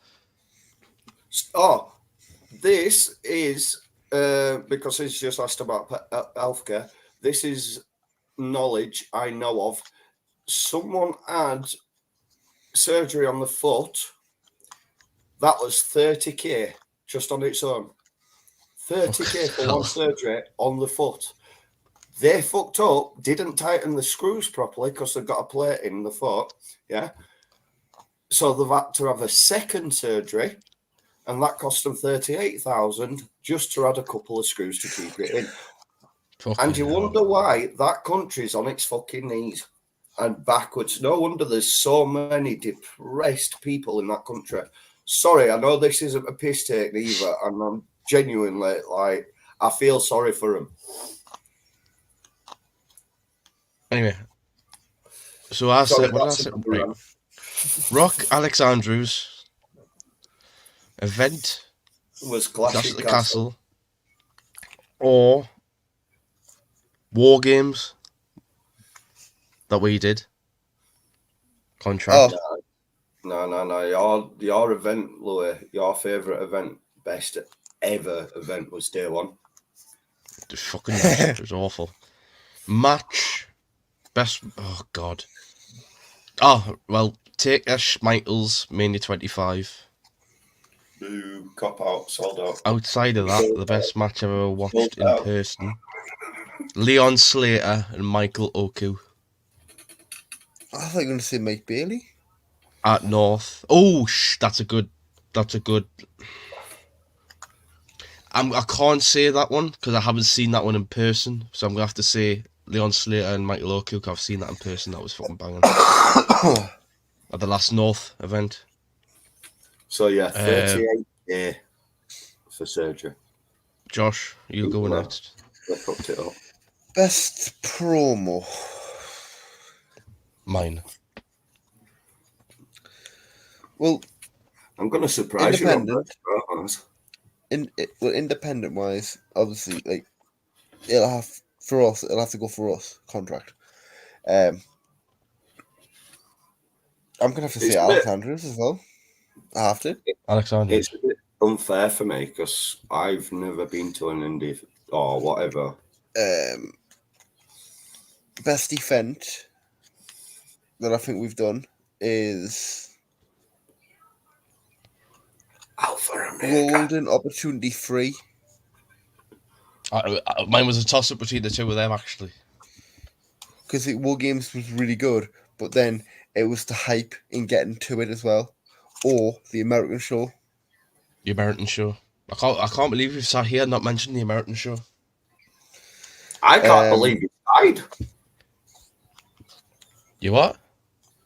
Speaker 3: Oh, this is because it's just asked about healthcare. This is knowledge I know of. Someone had surgery on the foot. That was 30k just on its own. 30k for one surgery on the foot. They fucked up, didn't tighten the screws properly because they've got a plate in the foot. Yeah. So they've had to have a second surgery, and that cost them 38,000 just to add a couple of screws to keep it in. And you wonder why that country's on its fucking knees and backwards. No wonder there's so many depressed people in that country. Sorry, I know this isn't a piss take either, and I'm genuinely like, I feel sorry for them.
Speaker 1: Anyway, so I said, what did I say? Right. Rock, Alex Andrews, event
Speaker 3: was Clash at the Castle,
Speaker 1: or War Games that we did. Contract.
Speaker 3: Oh. No. Your event, Louis, your favourite event, best ever event was day 1.
Speaker 1: Just fucking it was awful. Match. Best. Oh God. Oh well, take Michaels Mania 25.
Speaker 3: Boo, cop out, sold out.
Speaker 1: Outside of that, the best match I've ever watched
Speaker 3: Sold
Speaker 1: in
Speaker 3: out.
Speaker 1: person: Leon Slater and Michael Oku
Speaker 2: I thought you were going to say Mike Bailey.
Speaker 1: at North. Oh, that's a good. That's a good. I can't say that one because I haven't seen that one in person, so I'm gonna have to say Leon Slater and Michael Oku. I've seen that in person. That was fucking banging at the last North event.
Speaker 3: So yeah, 38K for surgery.
Speaker 1: Josh, you go
Speaker 3: Well,
Speaker 1: next.
Speaker 3: They fucked it up.
Speaker 2: Best promo.
Speaker 1: Mine.
Speaker 2: Well,
Speaker 3: I'm gonna surprise you, Robert.
Speaker 2: independent wise, obviously, like it'll have to go for us contract. I'm gonna have to say
Speaker 3: It's a
Speaker 2: Alex
Speaker 3: bit-
Speaker 2: Andrews as well. I have to.
Speaker 1: Alexander.
Speaker 3: It's a bit unfair for me because I've never been to an indie or whatever.
Speaker 2: Best event that I think we've done is
Speaker 3: Alpha Omega.
Speaker 2: Golden Opportunity 3.
Speaker 1: Mine was a toss up between the two of them actually.
Speaker 2: Because War Games was really good, but then it was the hype in getting to it as well, or the American show.
Speaker 1: The American show. I can't believe we've sat here and not mentioned the American show.
Speaker 3: I can't believe he died.
Speaker 1: You what?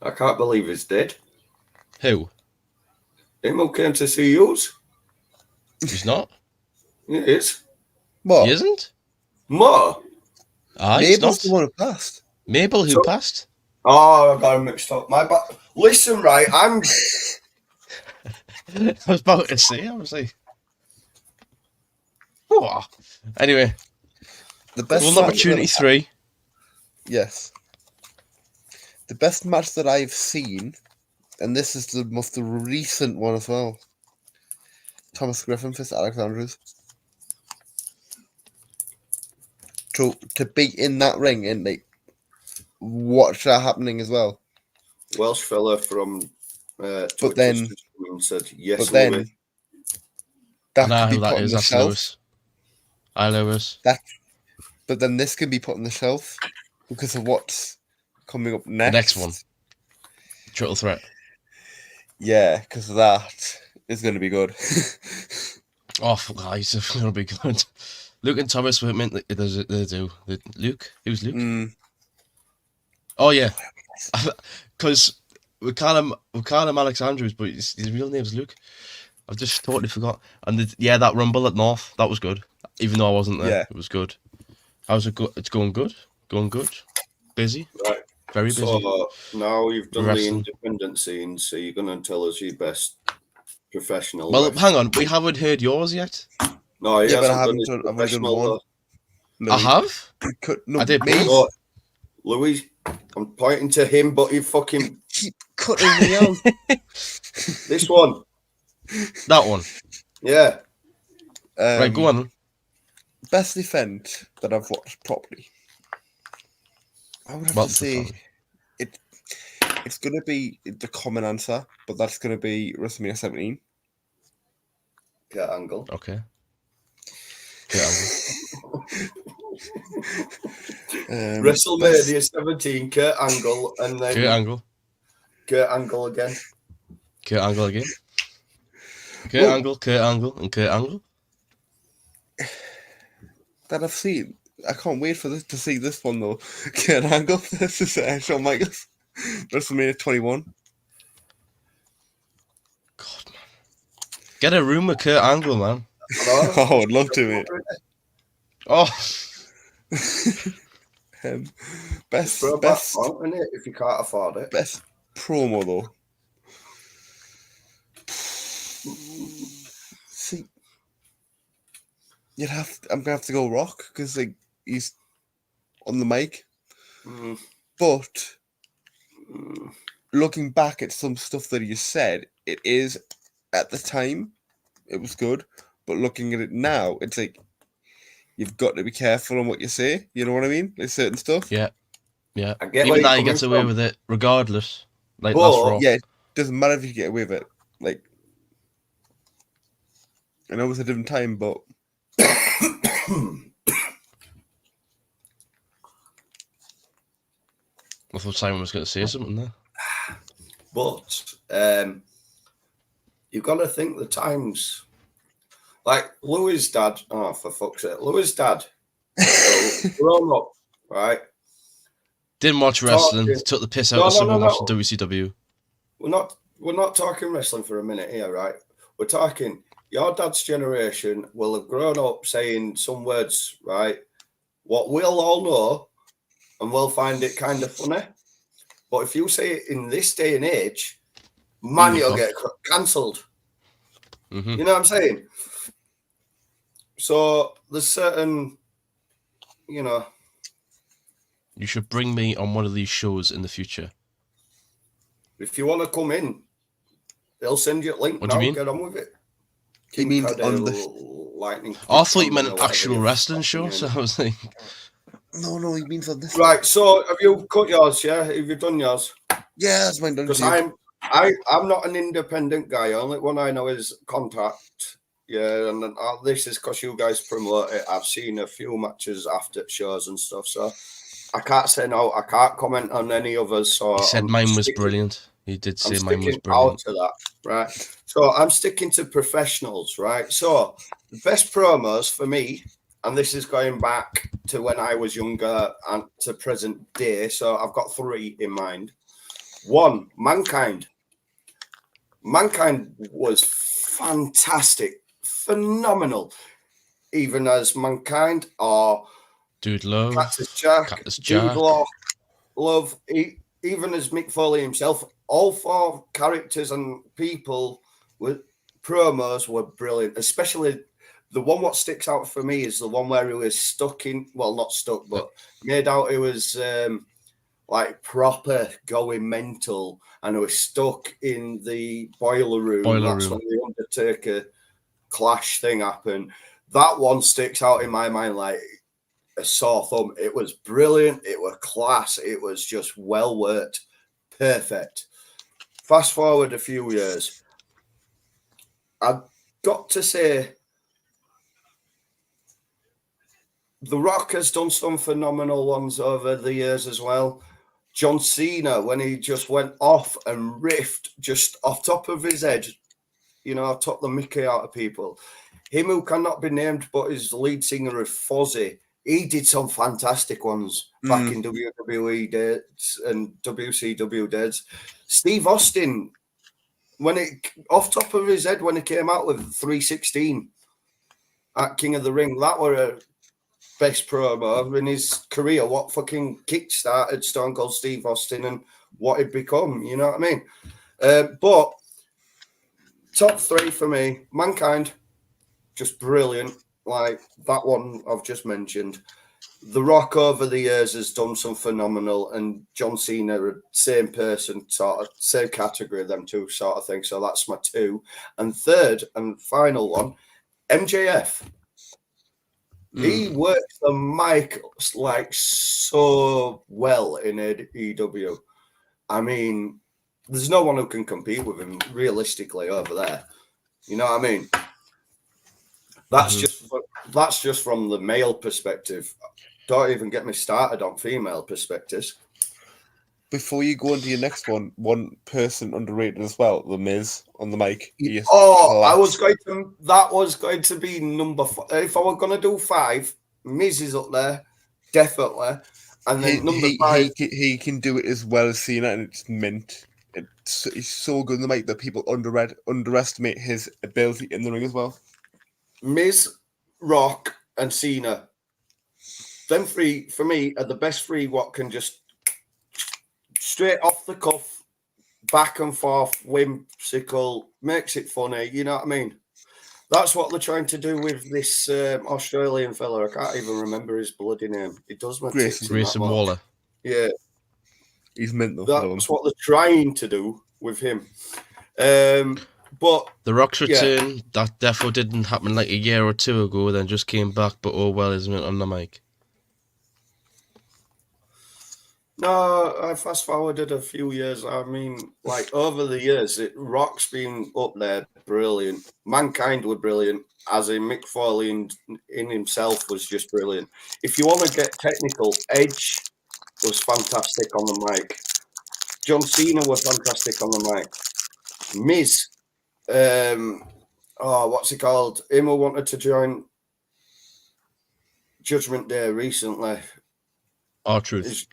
Speaker 3: I can't believe he's dead.
Speaker 1: Who?
Speaker 3: Him who came to see yous.
Speaker 1: He's not.
Speaker 3: He is.
Speaker 2: What?
Speaker 1: He isn't.
Speaker 3: More.
Speaker 1: He's
Speaker 2: Mabel's
Speaker 1: not.
Speaker 2: the one who passed.
Speaker 1: Mabel who passed.
Speaker 3: Oh, I got him mixed up. My bad. Listen, right, I'm.
Speaker 1: I was about to say, obviously. Oh. Anyway,
Speaker 2: The best
Speaker 1: Golden
Speaker 2: match
Speaker 1: Opportunity 3.
Speaker 2: Yes. The best match that I've seen, and this is the most recent one as well. Thomas Griffin vs Alex Andrews. To be in that ring and like watch that happening as well.
Speaker 3: Welsh fella from Twitch
Speaker 2: then-
Speaker 3: has just come and said, yes,
Speaker 2: But then
Speaker 3: Louis.
Speaker 1: I
Speaker 2: that
Speaker 1: know
Speaker 2: could be
Speaker 1: who
Speaker 2: put
Speaker 1: that
Speaker 2: on
Speaker 1: is.
Speaker 2: the
Speaker 1: That's
Speaker 2: shelf.
Speaker 1: Lewis. Hi, Lewis.
Speaker 2: But then this can be put on the shelf because of what's coming up next.
Speaker 1: The next one. Triple Threat.
Speaker 2: Yeah, because that is going to be good.
Speaker 1: Oh, guys, it's going to be good. Luke and Thomas were meant they do. Luke? Who's Luke? Oh, yeah. Because we call him Alex Andrews, but his real name's Luke. I've just totally forgot. And that Rumble at North, that was good. Even though I wasn't there,
Speaker 2: Yeah.
Speaker 1: It was good. How's it go? It's going good. Going good. Busy.
Speaker 3: Right.
Speaker 1: Very busy.
Speaker 3: So now you've done
Speaker 1: Wrestling.
Speaker 3: the independent scene, so you're going to tell us your best professional.
Speaker 1: Well,
Speaker 3: wrestler.
Speaker 1: hang on. We haven't heard yours yet.
Speaker 3: No, he
Speaker 2: Yeah, but I
Speaker 3: hasn't
Speaker 2: haven't
Speaker 3: his
Speaker 2: done- I've only done
Speaker 3: professional,
Speaker 2: one.
Speaker 1: I have.
Speaker 2: No,
Speaker 1: I did
Speaker 2: me.
Speaker 1: both.
Speaker 3: No, Louis, I'm pointing to him, but you fucking
Speaker 2: Keep cutting me out.
Speaker 3: this one.
Speaker 1: That one.
Speaker 3: Yeah.
Speaker 1: Right, go on.
Speaker 2: Best event that I've watched properly. I would have
Speaker 1: Well,
Speaker 2: to say it's going to be the common answer, but that's going to be WrestleMania 17.
Speaker 3: Get angle.
Speaker 1: Okay.
Speaker 3: WrestleMania 17, Kurt Angle, and then
Speaker 1: Kurt Angle.
Speaker 3: Kurt Angle again.
Speaker 1: Kurt Angle again. Kurt
Speaker 2: Well-
Speaker 1: Angle, Kurt Angle, and Kurt Angle.
Speaker 2: That I've seen. I can't wait for this to see this one though. Kurt Angle versus Shawn Michaels. WrestleMania 21.
Speaker 1: God, man. Get a room with Kurt Angle, man.
Speaker 2: Oh, I would love to, mate.
Speaker 1: Oh,
Speaker 2: Best
Speaker 3: For a
Speaker 2: best
Speaker 3: back on, innit, if you can't afford it.
Speaker 2: best promo though. See, I'm gonna have to go Rock because like he's on the mic.
Speaker 3: Mm,
Speaker 2: But
Speaker 3: mm.
Speaker 2: looking back at some stuff that he said, it is at the time it was good. But looking at it now, it's like you've got to be careful on what you say. You know what I mean? Like certain stuff.
Speaker 1: yeah. Yeah.
Speaker 3: I get where
Speaker 1: Even
Speaker 3: you're
Speaker 1: now he
Speaker 3: coming
Speaker 1: gets away
Speaker 3: from.
Speaker 1: with it regardless. Like
Speaker 3: But-
Speaker 1: last Raw.
Speaker 2: Yeah, it doesn't matter if you get away with it. Like, I know it's a different time, but
Speaker 1: I thought Simon was going to say something there.
Speaker 3: But you've got to think the times. Like Louis' dad, oh for fuck's sake, Louis' dad, grown up, right?
Speaker 1: Didn't watch wrestling.
Speaker 3: Talking-
Speaker 1: Took the piss out
Speaker 3: No,
Speaker 1: of
Speaker 3: no,
Speaker 1: someone
Speaker 3: no,
Speaker 1: watching
Speaker 3: no.
Speaker 1: WCW.
Speaker 3: We're not talking wrestling for a minute here, right? We're talking your dad's generation will have grown up saying some words, right? What we'll all know, and we'll find it kind of funny. But if you say it in this day and age, man, you'll get cancelled.
Speaker 1: Mm-hmm.
Speaker 3: You know what I'm saying? So there's certain, you know.
Speaker 1: You should bring me on one of these shows in the future.
Speaker 3: If you want to come in, they'll send you a link.
Speaker 1: What do you mean?
Speaker 3: Get on with it.
Speaker 2: he means on the.
Speaker 3: Lightning.
Speaker 1: I thought you meant an
Speaker 3: or whatever
Speaker 1: actual
Speaker 3: you
Speaker 1: wrestling
Speaker 3: fucking
Speaker 1: show, so
Speaker 3: name.
Speaker 1: I was like,
Speaker 2: No, he means on this.
Speaker 3: Right. So have you cut yours? Yeah. Have you done yours?
Speaker 2: Yeah, that's mine done.
Speaker 3: Because
Speaker 2: too.
Speaker 3: I'm not an independent guy. Only one I know is Contact. Yeah, and then, this is because you guys promote it. I've seen a few matches after shows and stuff, so I can't say no. I can't comment on any others. So
Speaker 1: he said
Speaker 3: I'm
Speaker 1: mine was
Speaker 3: sticking-
Speaker 1: brilliant. He did say
Speaker 3: I'm
Speaker 1: mine was
Speaker 3: sticking
Speaker 1: brilliant.
Speaker 3: out to that, right? So I'm sticking to professionals, right? So the best promos for me, and this is going back to when I was younger and to present day. So I've got 3 in mind. 1, Mankind. Mankind was fantastic, phenomenal, even as Mankind or
Speaker 1: Dude Love,
Speaker 3: Cactus Jack,
Speaker 1: Cactus
Speaker 3: Dude
Speaker 1: Jack.
Speaker 3: Love, even as Mick Foley himself, all 4 characters and people with promos were brilliant. Especially the one what sticks out for me is the one where he was stuck in, well, not stuck, but made out it was like proper going mental, and he was stuck in the boiler room. When the Undertaker clash thing happened. That one sticks out in my mind like a sore thumb. It was brilliant. It was class. It was just well worked. Perfect. Fast forward a few years. I've got to say, The Rock has done some phenomenal ones over the years as well. John Cena, when he just went off and riffed just off top of his head, you know, took the mickey out of people. Him who cannot be named, but is the lead singer of Fozzy. He did some fantastic ones back in WWE days and WCW days. Steve Austin, when it off top of his head, when he came out with 316 at King of the Ring, that were a best promo in his career. What fucking kick-started Stone Cold Steve Austin and what he'd become, you know what I mean? But top 3 for me, Mankind, just brilliant. Like that one I've just mentioned. The Rock over the years has done some phenomenal, and John Cena, same person, sort of same category, them two sort of thing. So that's my 2. And third and final one, MJF. He works the mic like so well in AEW. I mean, there's no one who can compete with him realistically over there. You know what I mean? That's just from the male perspective. Don't even get me started on female perspectives.
Speaker 2: Before you go into your next one person underrated as well, The Miz on the mic.
Speaker 3: That was going to be number 5. If I were going to do 5, Miz is up there, definitely. And then number 5.
Speaker 2: He can do it as well as Cena, and it's mint. He's so good in the mic that people underestimate his ability in the ring as well.
Speaker 3: Miz, Rock, and Cena. Them 3, for me, are the best 3 what can just straight off the cuff, back and forth, whimsical, makes it funny. You know what I mean? That's what they're trying to do with this Australian fella. I can't even remember his bloody name. It does my tits in that
Speaker 1: Grayson
Speaker 3: much.
Speaker 1: Waller.
Speaker 3: Yeah.
Speaker 2: He's mint though.
Speaker 3: That's what they're trying to do with him. But
Speaker 1: The Rock's return, that defo didn't happen like a year or 2 ago, then just came back, but oh well, isn't it, on the mic?
Speaker 3: No, I fast forwarded a few years. I mean, like over the years, Rock's been up there, brilliant. Mankind were brilliant, as in Mick Foley in himself was just brilliant. If you want to get technical, Edge was fantastic on the mic. John Cena was fantastic on the mic. Miz, what's it called? Him who wanted to join Judgment Day recently.
Speaker 1: R-Truth.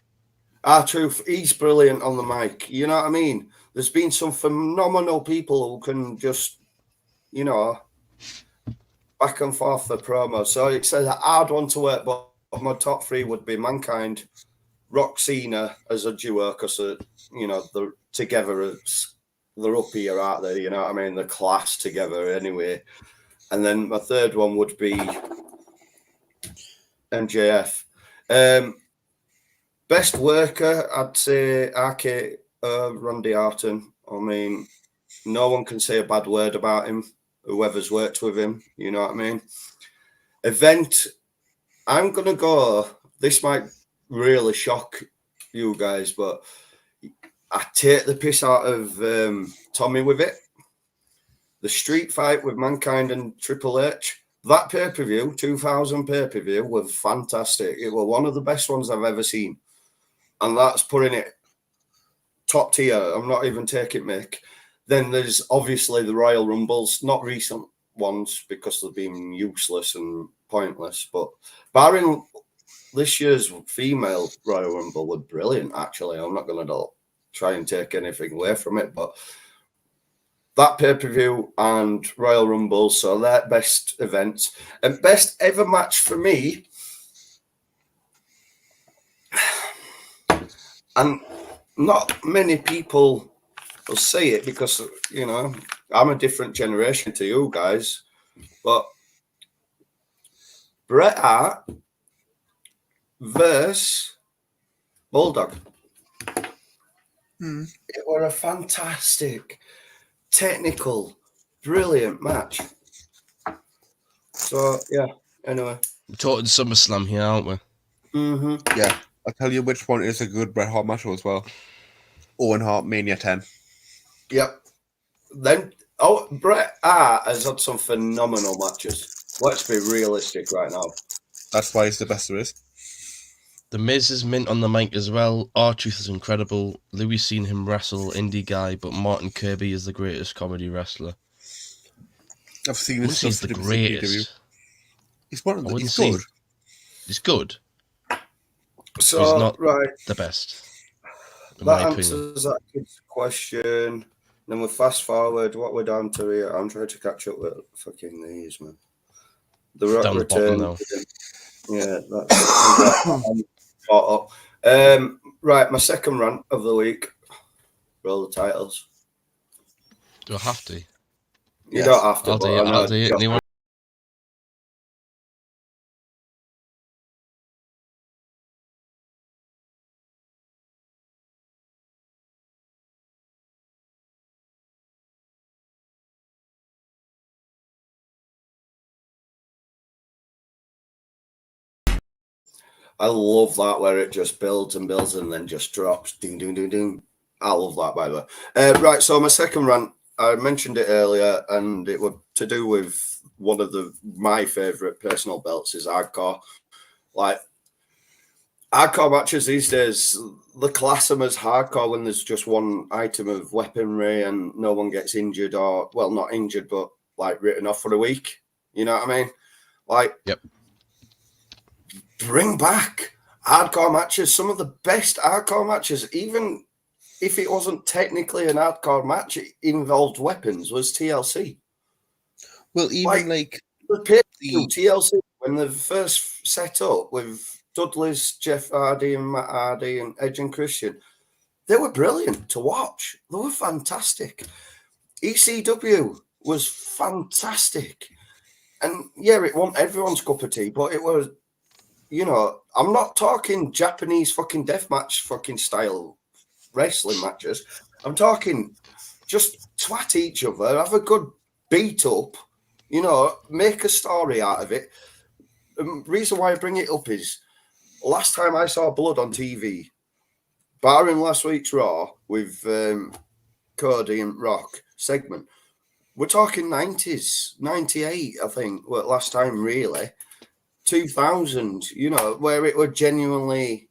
Speaker 3: R-Truth, he's brilliant on the mic. You know what I mean? There's been some phenomenal people who can just, back and forth the promo. So it's a hard one to work, but my top three would be Mankind, Rock, Cena as a duo, because, they're together, they're up here, aren't they? You know what I mean? The class together anyway. And then my third one would be MJF. Best worker, I'd say RK Randy Orton. I mean, no one can say a bad word about him, whoever's worked with him. You know what I mean? Event, I'm going to go, this might really shock you guys, but I take the piss out of Tommy with it. The street fight with Mankind and Triple H, that pay-per-view, 2000 pay-per-view, was fantastic. It was one of the best ones I've ever seen. And that's putting it top tier. I'm not even taking Mick. Then there's obviously the Royal Rumbles, not recent ones because they've been useless and pointless. But barring this year's female Royal Rumble was brilliant, actually. I'm not going to try and take anything away from it. But that pay-per-view and Royal Rumble, so they're best events. And best ever match for me, and not many people will say it because, I'm a different generation to you guys. But Bret Hart versus Bulldog. It was a fantastic, technical, brilliant match. So, yeah, anyway.
Speaker 1: We're talking SummerSlam here, aren't we?
Speaker 3: Mm-hmm.
Speaker 2: Yeah. I'll tell you which one is a good Bret Hart match as well. Owen Hart Mania 10.
Speaker 3: Yep. Then, Bret Hart has had some phenomenal matches. Let's be realistic right now.
Speaker 2: That's why it's the best there is.
Speaker 1: The Miz is mint on the mic as well. R-Truth is incredible. Louis seen him wrestle, indie guy, but Martin Kirby is the greatest comedy wrestler.
Speaker 2: I've seen
Speaker 1: his stuff. He's the greatest.
Speaker 2: He's one of the. He's good.
Speaker 1: He's good.
Speaker 3: So
Speaker 1: he's not
Speaker 3: right,
Speaker 1: the best.
Speaker 3: That answers that kid's question. Then we'll fast forward. What we're down to here. I'm trying to catch up with fucking these, man. The
Speaker 1: down
Speaker 3: return.
Speaker 1: The bottom, though.
Speaker 3: Yeah, that's caught up. Right, my second rant of the week. Roll the titles.
Speaker 1: Do I have to?
Speaker 3: You don't have to.
Speaker 1: I'll do it. Anyone?
Speaker 3: I love that where it just builds and builds and then just drops. Ding, ding, ding, ding. I love that, by the way. Right, so my second rant, I mentioned it earlier, and it was to do with one of my favourite personal belts is hardcore. Like, hardcore matches these days, the class them as hardcore when there's just one item of weaponry and no one gets injured or, well, not injured, but, like, written off for a week. You know what I mean? Like,
Speaker 1: yep.
Speaker 3: Bring back hardcore matches. Some of the best hardcore matches, even if it wasn't technically an hardcore match, it involved weapons, was TLC.
Speaker 2: Well, even like
Speaker 3: the TLC, when they first set up with Dudley's, Jeff Hardy and Matt Hardy and Edge and Christian, they were brilliant to watch. They were fantastic. ECW was fantastic. And yeah, it wasn't everyone's cup of tea, but it was, I'm not talking Japanese fucking deathmatch fucking style wrestling matches. I'm talking just twat each other, have a good beat up, make a story out of it. The reason why I bring it up is last time I saw blood on TV, barring last week's Raw with Cody and Rock segment, we're talking 90s, 98, I think, well, last time really. 2000, where it were genuinely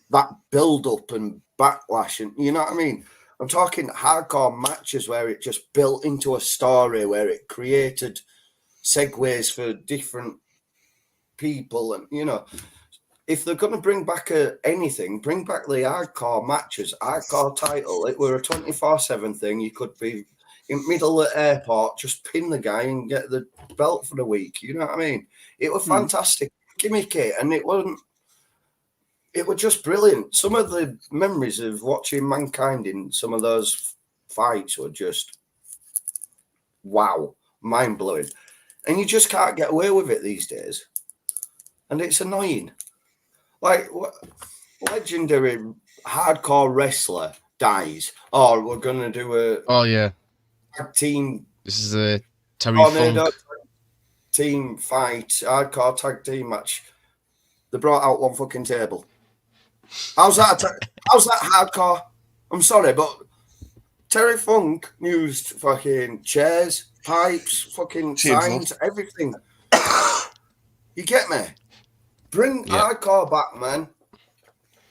Speaker 3: that build up and backlash, and you know what I mean? I'm talking hardcore matches where it just built into a story, where it created segues for different people, and if they're going to bring back anything, bring back the hardcore matches, hardcore title. It were a 24/7 thing. You could be in middle of the airport, just pin the guy and get the belt for the week. You know what I mean? It was fantastic, gimmicky, and it wasn't. It was just brilliant. Some of the memories of watching Mankind in some of those fights were just wow, mind blowing, and you just can't get away with it these days, and it's annoying. Like, legendary hardcore wrestler dies. Oh, we're going to do a tag team.
Speaker 1: This is a Terry
Speaker 3: Tornado
Speaker 1: Funk
Speaker 3: team fight, hardcore tag team match. They brought out one fucking table. How's that hardcore? I'm sorry, but Terry Funk used fucking chairs, pipes, fucking signs, everything. You get me? Bring hardcore back, man.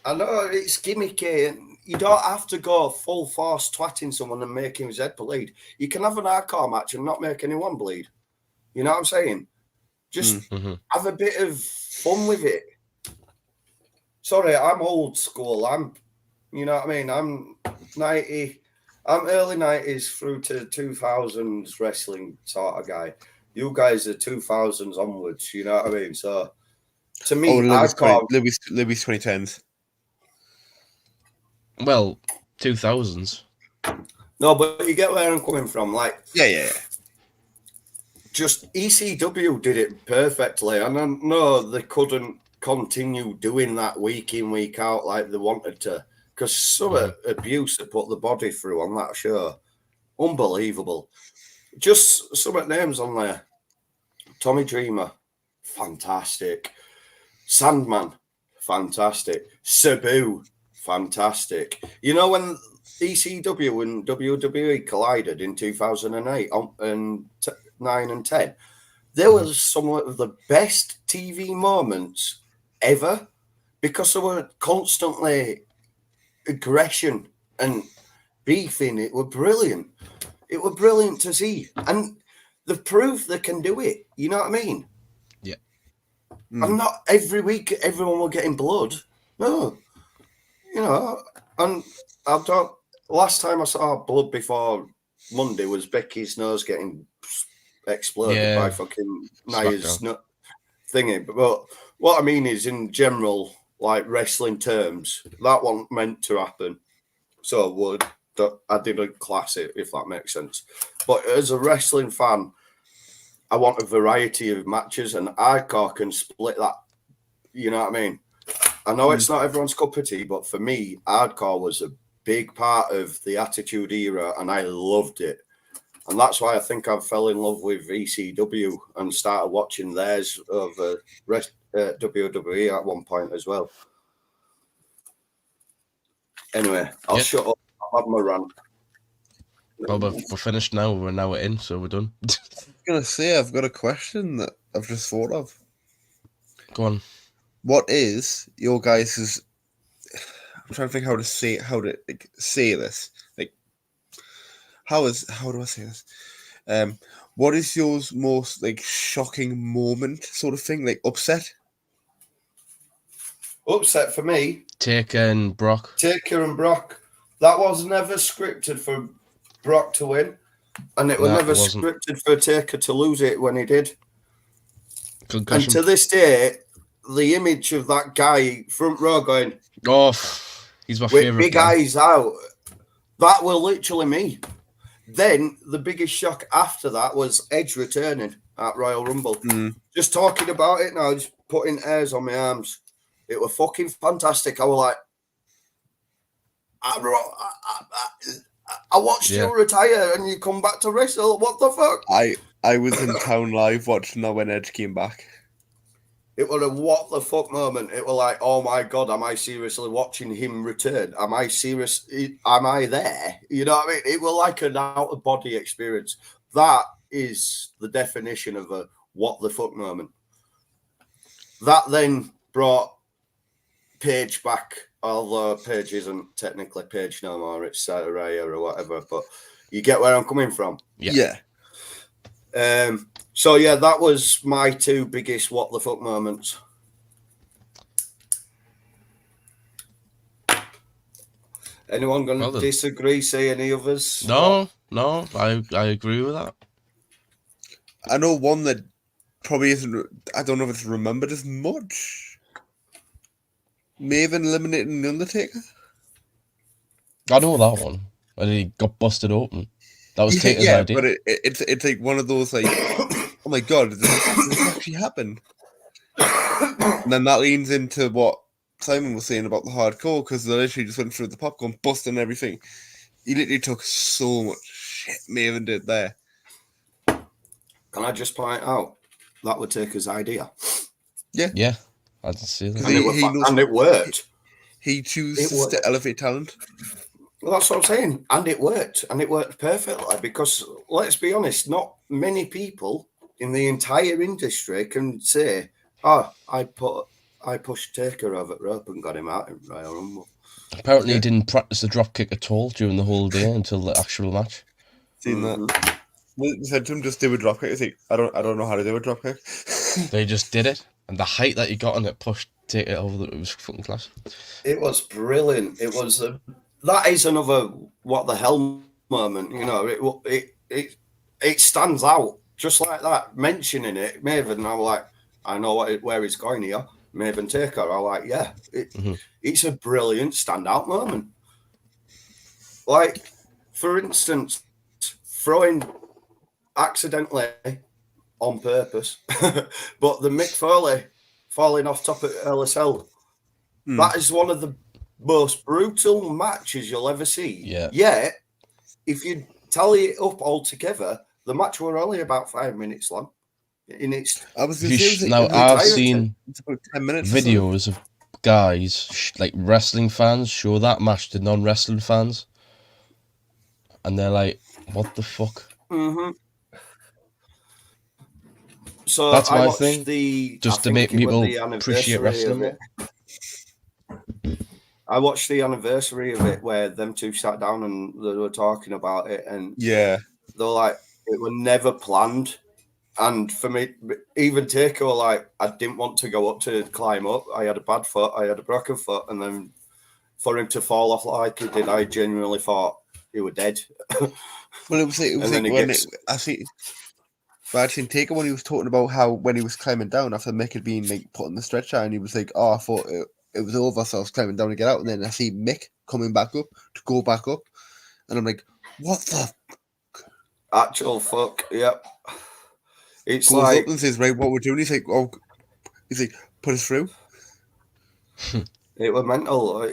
Speaker 3: I know it's gimmicky, and you don't have to go full force twatting someone and making his head bleed. You can have an hardcore match and not make anyone bleed. You know what I'm saying? Just have a bit of fun with it. Sorry, I'm old school. You know what I mean? I'm 90. I'm early 90s through to 2000s wrestling sort of guy. You guys are 2000s onwards. You know what I mean? So. To me,
Speaker 2: Louis 2010s.
Speaker 1: Well, 2000s.
Speaker 3: No, but you get where I'm coming from. Like,
Speaker 2: yeah.
Speaker 3: Just ECW did it perfectly, and I know they couldn't continue doing that week in, week out like they wanted to, because some abuse they put the body through on that show. Unbelievable. Just some names on there. Tommy Dreamer, fantastic. Sandman, fantastic. Sabu, fantastic. You know, when ECW and WWE collided in 2008 and 9 and 10, there was some of the best TV moments ever, because there were constantly aggression and beefing. It were brilliant. It were brilliant to see. And the proof they can do it. You know what I mean?
Speaker 1: Yeah.
Speaker 3: And not every week everyone will get in blood. No. And I don't. Last time I saw blood before Monday was Becky's nose getting exploded by fucking Nia's thingy. But what I mean is, in general, like wrestling terms, that wasn't meant to happen. So I didn't class it, if that makes sense. But as a wrestling fan, I want a variety of matches, and hardcore can split that. You know what I mean? I know it's not everyone's cup of tea, but for me, hardcore was a big part of the Attitude Era, and I loved it. And that's why I think I fell in love with ECW and started watching theirs over WWE at one point as well. Anyway, I'll shut up. I'll have my rant.
Speaker 1: Well, we're finished now. We're an hour in, so we're done.
Speaker 2: I was going to say, I've got a question that I've just thought of.
Speaker 1: Go on.
Speaker 2: What is your guys'... I'm trying to think how to say this. Like, how do I say this? What is yours most like shocking moment, sort of thing, like upset?
Speaker 3: Upset for me.
Speaker 1: Taker and Brock.
Speaker 3: That was never scripted for Brock to win, and it was never scripted for Taker to lose it when he did.
Speaker 1: Concussion.
Speaker 3: And to this day, the image of that guy front row going,
Speaker 1: "Oh, he's my favorite."
Speaker 3: Big eyes out. That was literally me. Then the biggest shock after that was Edge returning at Royal Rumble. Just talking about it now, just putting hairs on my arms. It was fucking fantastic. I was like, I watched you retire and you come back to wrestle. What the fuck?
Speaker 2: I was in town live watching that when Edge came back.
Speaker 3: It was a what the fuck moment. It was like, oh my god, am I seriously watching him return? Am I serious? Am I there? You know what I mean? It was like an out of body experience. That is the definition of a what the fuck moment. That then brought Paige back, although Paige isn't technically Paige no more. It's Saraya or whatever. But you get where I'm coming from.
Speaker 2: Yeah.
Speaker 3: So yeah, that was my two biggest what the fuck moments. Anyone going to disagree? Say any others?
Speaker 1: No, I agree with that.
Speaker 2: I know one that probably isn't. I don't know if it's remembered as much. Maven eliminating the Undertaker.
Speaker 1: I know that one. And he got busted open. That was Taker's idea.
Speaker 2: But it's like one of those like, oh my god, this actually happened. And then that leans into what Simon was saying about the hardcore, because they literally just went through the popcorn, busting everything. He literally took so much shit Maven did there.
Speaker 3: Can I just point out that would Taker's idea?
Speaker 1: Yeah, I did see that.
Speaker 3: And it worked.
Speaker 2: He chooses to elevate talent.
Speaker 3: Well, that's what I'm saying. And it worked. And it worked perfectly because, let's be honest, not many people in the entire industry can say, oh, I pushed Taker over the rope and got him out in Royal Rumble.
Speaker 1: Apparently he didn't practice the drop kick at all during the whole day until the actual match.
Speaker 2: Seen that. Well, they said to him, just do a drop kick. I think, I don't know how to do a drop kick.
Speaker 1: They just did it. And the height that he got on it pushed Taker over, it was fucking class.
Speaker 3: It was brilliant. It was that is another what the hell moment. You know, it stands out just like that. Mentioning it, Maven, I'm like, I know where he's going here. Maven Taker. I'm like, yeah, it's a brilliant standout moment. Like, for instance, throwing accidentally on purpose, but the Mick Foley falling off top of LSL. That is one of the most brutal matches you'll ever see.
Speaker 1: Yeah.
Speaker 3: Yet, if you tally it up all together, the match were only about 5 minutes long. I've
Speaker 1: seen videos of guys like wrestling fans show that match to non-wrestling fans, and they're like, "What the fuck?"
Speaker 3: Mm-hmm. So
Speaker 1: that's my
Speaker 3: watched
Speaker 1: thing. Just to make people appreciate wrestling.
Speaker 3: I watched the anniversary of it where them two sat down and they were talking about it, and they're like, it was never planned. And for me, even Taker, like, I didn't want to go up to climb up. I had a bad foot, I had a broken foot, and then for him to fall off like he did, I genuinely thought he was dead.
Speaker 2: Well, it was like when I see. But actually, Taker, when he was talking about how when he was climbing down after Mick had been like put on the stretcher, and he was like, "Oh, I thought it was over, so I was climbing down to get out." And then I see Mick coming back up to go back up, and I'm like, "What the
Speaker 3: actual fuck?" Yep. It's
Speaker 2: goes
Speaker 3: like
Speaker 2: up and says, "Right, what we're doing?" He's like, "Oh," he's like, "Put us through."
Speaker 3: It was mental.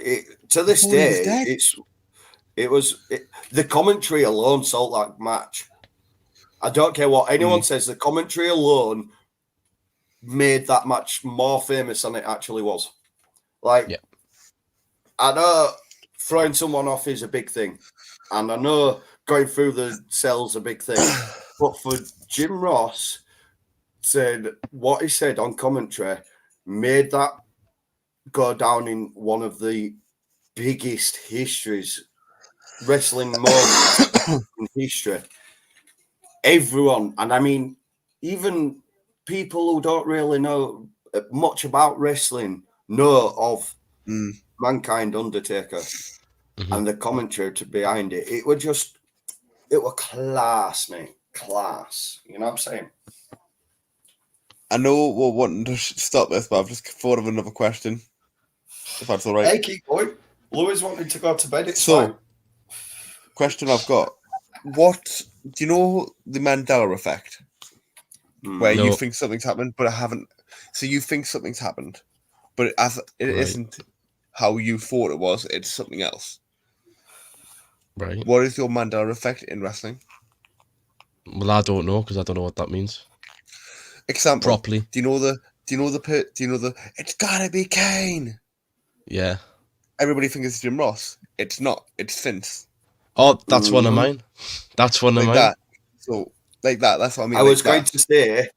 Speaker 3: To this day, the commentary alone sold that match. I don't care what anyone says. The commentary alone made that match more famous than it actually was. Like, I know throwing someone off is a big thing, and I know going through the cells a big thing. But for Jim Ross said what he said on commentary made that go down in one of the biggest wrestling moments in history. Everyone, and I mean, even people who don't really know much about wrestling know of Mankind Undertaker and the commentary behind it. It was class, mate. Class. You know what I'm saying?
Speaker 2: I know we're wanting to stop this, but I've just thought of another question. If that's all right.
Speaker 3: Hey, keep going. Louis wanted to go to bed. It's
Speaker 2: so,
Speaker 3: fine.
Speaker 2: Question I've got. What do you know the Mandela effect? Where you think something's happened, but I haven't. So you think something's happened, but it isn't how you thought it was. It's something else.
Speaker 1: Right.
Speaker 2: What is your Mandela effect in wrestling? Well,
Speaker 1: I don't know because I don't know what that means.
Speaker 2: Example.
Speaker 1: Properly.
Speaker 2: Do you Do you know the? It's gotta be Kane.
Speaker 1: Yeah.
Speaker 2: Everybody thinks it's Jim Ross. It's not. It's Vince.
Speaker 1: Oh, that's one of mine. That's one of
Speaker 2: Like
Speaker 1: mine.
Speaker 2: that. So like that. That's what I mean.
Speaker 3: I
Speaker 2: like
Speaker 3: was going
Speaker 2: that.
Speaker 3: to say,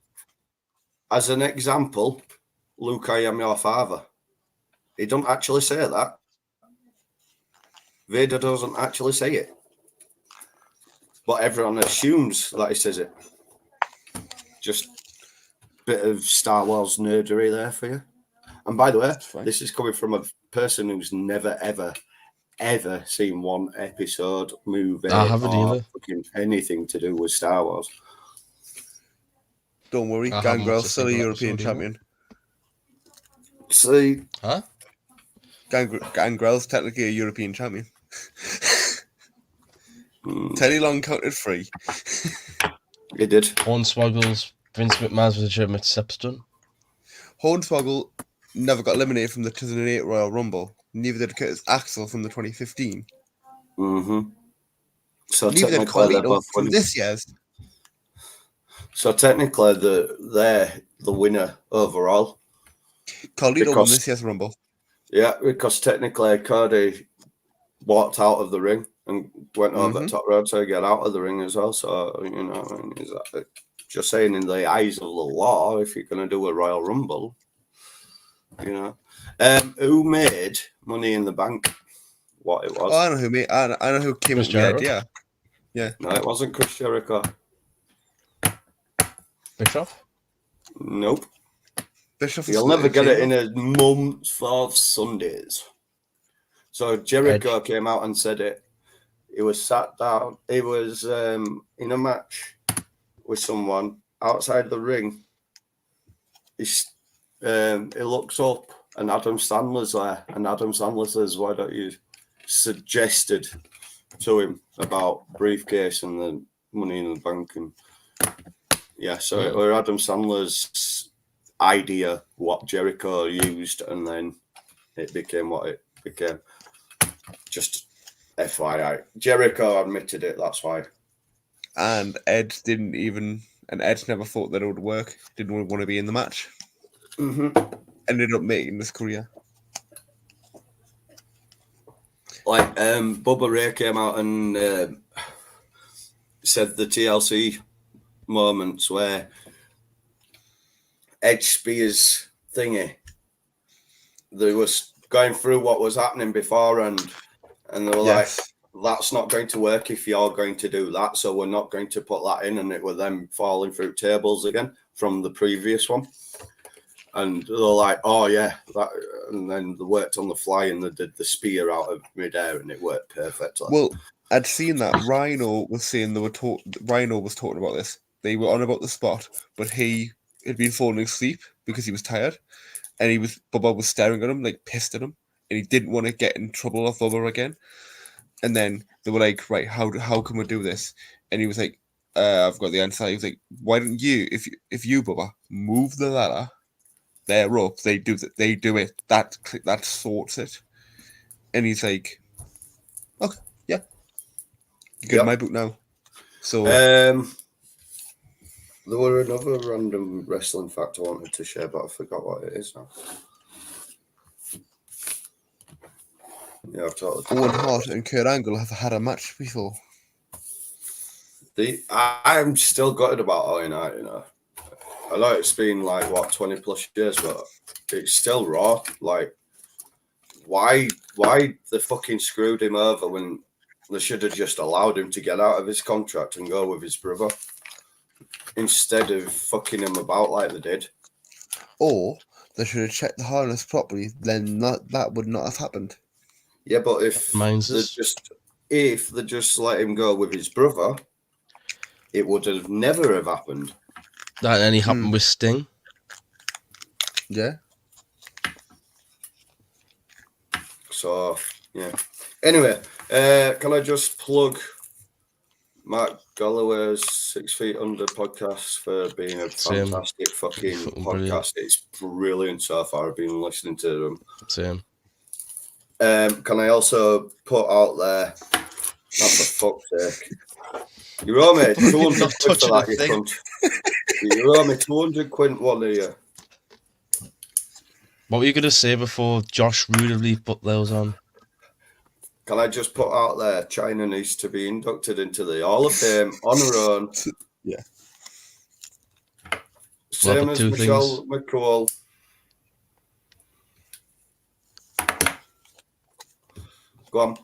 Speaker 3: as an example, Luke, I am your father. He don't actually say that. Vader doesn't actually say it. But everyone assumes that he says it. Just a bit of Star Wars nerdery there for you. And by the way, this is coming from a person who's never, ever seen one episode, movie,
Speaker 1: I haven't
Speaker 3: or
Speaker 1: either.
Speaker 3: fucking anything to do with Star Wars.
Speaker 2: Don't worry,
Speaker 1: I haven't
Speaker 2: Gangrel's
Speaker 1: watched a
Speaker 2: still a
Speaker 1: single
Speaker 2: European
Speaker 1: episode either.
Speaker 2: champion.
Speaker 3: See,
Speaker 1: Huh?
Speaker 2: Gangrel's technically a European champion. Teddy Long counted 3.
Speaker 3: he did.
Speaker 1: Hornswoggle's Vince McMahon's legitimate stepson.
Speaker 2: Hornswoggle never got eliminated from the 2008 Royal Rumble. Neither did Curtis Axel from the 2015.
Speaker 3: Mm-hmm. So
Speaker 2: Neither did
Speaker 3: technically, they're
Speaker 2: Carlito
Speaker 3: both
Speaker 2: from
Speaker 3: winning.
Speaker 2: this year's.
Speaker 3: So technically, they're the winner overall.
Speaker 2: Carlito won this year's Rumble.
Speaker 3: Yeah, because technically, Cody walked out of the ring and went over the top rope to get out of the ring as well. So, you know, I mean, just saying, in the eyes of the law, if you're going to do a Royal Rumble, you know. Who made Money in the Bank what it was?
Speaker 2: Oh, I know who made. I know who came up with the idea. Yeah.
Speaker 3: No, it wasn't Chris Jericho.
Speaker 1: Bischoff?
Speaker 3: Nope.
Speaker 2: Bischoff.
Speaker 3: You'll never get it in a month of Sundays. So Jericho came out and said it. He was sat down. He was in a match with someone outside the ring. He looks up and Adam Sandler's there. And Adam Sandler says, why don't you suggested to him about briefcase and the Money in the Bank. And yeah, so it was Adam Sandler's idea, what Jericho used, and then it became what it became. Just FYI. Jericho admitted it, that's why.
Speaker 2: And Ed never thought that it would work. Didn't want to be in the match. Ended up making this career.
Speaker 3: Like Bubba Ray came out and said the TLC moments where Edge Spears thingy, they was going through what was happening before, and they were like, that's not going to work if you're going to do that, so we're not going to put that in, and it were them falling through tables again from the previous one. And they're like, oh yeah, that, and then they worked on the fly and they did the spear out of midair and it worked perfectly.
Speaker 2: Well, I'd seen that Rhino was saying Rhino was talking about this. They were on about the spot, but he had been falling asleep because he was tired, and Bubba was staring at him, like pissed at him, and he didn't want to get in trouble with Bubba again. And then they were like, right, how can we do this? And he was like, I've got the answer. He was like, why don't you, if you Bubba, move the ladder, they're up, they do it, that sorts it. And he's like, okay, yeah, you get my book now. So
Speaker 3: there were another random wrestling fact I wanted to share, but I forgot what it is now. Yeah, I've totally.
Speaker 2: Owen Hart and Kurt Angle have had a match before.
Speaker 3: I'm still gutted about Owen Hart, you know. I know it's been like 20 plus years, but it's still raw. Like, why they fucking screwed him over when they should have just allowed him to get out of his contract and go with his brother instead of fucking him about like they did.
Speaker 2: Or they should have checked the harness properly. Then that would not have happened.
Speaker 3: Yeah, but if they just let him go with his brother, it would have never have happened.
Speaker 1: That only happened with Sting.
Speaker 2: Yeah.
Speaker 3: So, yeah. Anyway, can I just plug Mark Galloway's 6 Feet Under podcast for being a fantastic fucking podcast?
Speaker 1: Brilliant.
Speaker 3: It's brilliant so far. I've been listening to them.
Speaker 1: Same.
Speaker 3: Can I also put out there, not for fuck's sake, you owe me 200 quid for that, you cunt. You owe me 200 quid, one of you.
Speaker 1: What were you going to say before Josh rudely put those on?
Speaker 3: Can I just put out there, China needs to be inducted into the Hall of Fame on her own.
Speaker 2: Yeah.
Speaker 3: Same as Michelle McCall. Go on.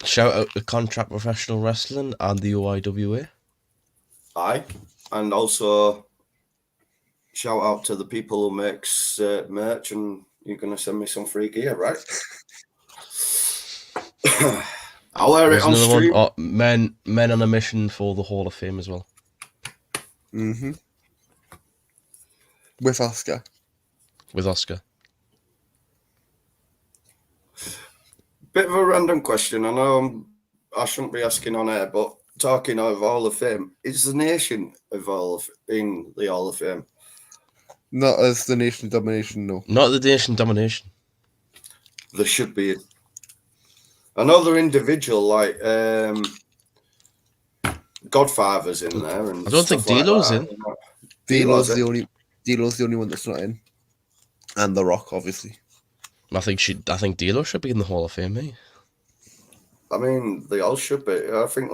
Speaker 1: Shout out to Contract Professional Wrestling and the OIWA.
Speaker 3: Aye. And also shout out to the people who makes merch, and you're going to send me some free gear, right? I'll wear it on stream.
Speaker 1: Oh, men on a mission for the Hall of Fame as well.
Speaker 2: Mm-hmm. With Oscar.
Speaker 3: Bit of a random question. I know I shouldn't be asking on air, but talking of Hall of Fame, is the nation involved in the Hall of Fame?
Speaker 2: Not as the Nation Domination, no.
Speaker 1: Not the Nation Domination.
Speaker 3: There should be. I know they're individual, like Godfather's in there, and
Speaker 1: I don't think D'Lo's in.
Speaker 2: D'Lo's the only one that's not in, and The Rock, obviously.
Speaker 1: I think D'Lo should be in the Hall of Fame, mate.
Speaker 3: I mean, they all should be. I think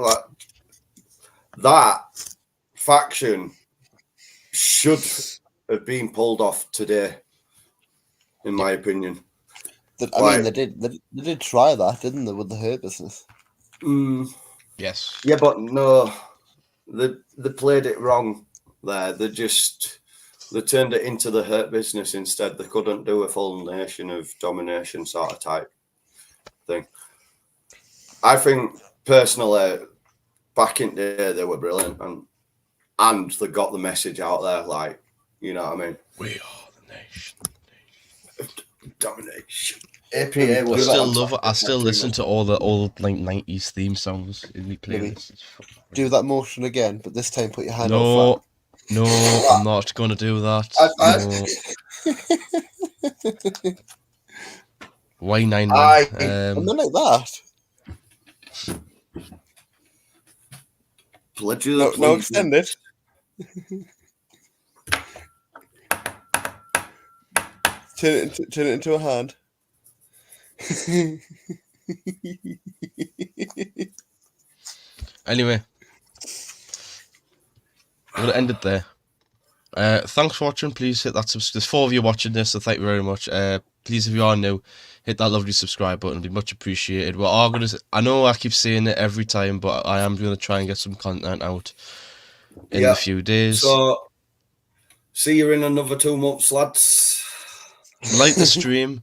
Speaker 3: that faction should have been pulled off today, in my opinion.
Speaker 2: I mean, they did try that, didn't they, with the Hurt Business?
Speaker 1: Yes.
Speaker 3: Yeah, but no, they played it wrong there. They turned it into the Hurt Business instead. They couldn't do a full Nation of Domination sort of type thing. I think personally, back in the day, they were brilliant, and they got the message out there. Like, you know what I mean?
Speaker 1: We are the nation.
Speaker 3: Domination. APA
Speaker 1: I still love it. I still listen to all the old like 90s theme songs in my playlist.
Speaker 2: Do that motion again, but this time put your hand
Speaker 1: No,
Speaker 2: out flat.
Speaker 1: no, I'm not going to do that. No. Why 9
Speaker 2: I'm not like that. No, extend it. Turn it into a hand.
Speaker 1: Anyway, I'm going to end it there. Thanks for watching. Please hit that subscribe. There's 4 of you watching this, so thank you very much. Please, if you are new, hit that lovely subscribe button. It'd be much appreciated. I know I keep saying it every time, but I am going to try and get some content out in a few days.
Speaker 3: So, see you in another 2 months, lads.
Speaker 1: Like the stream.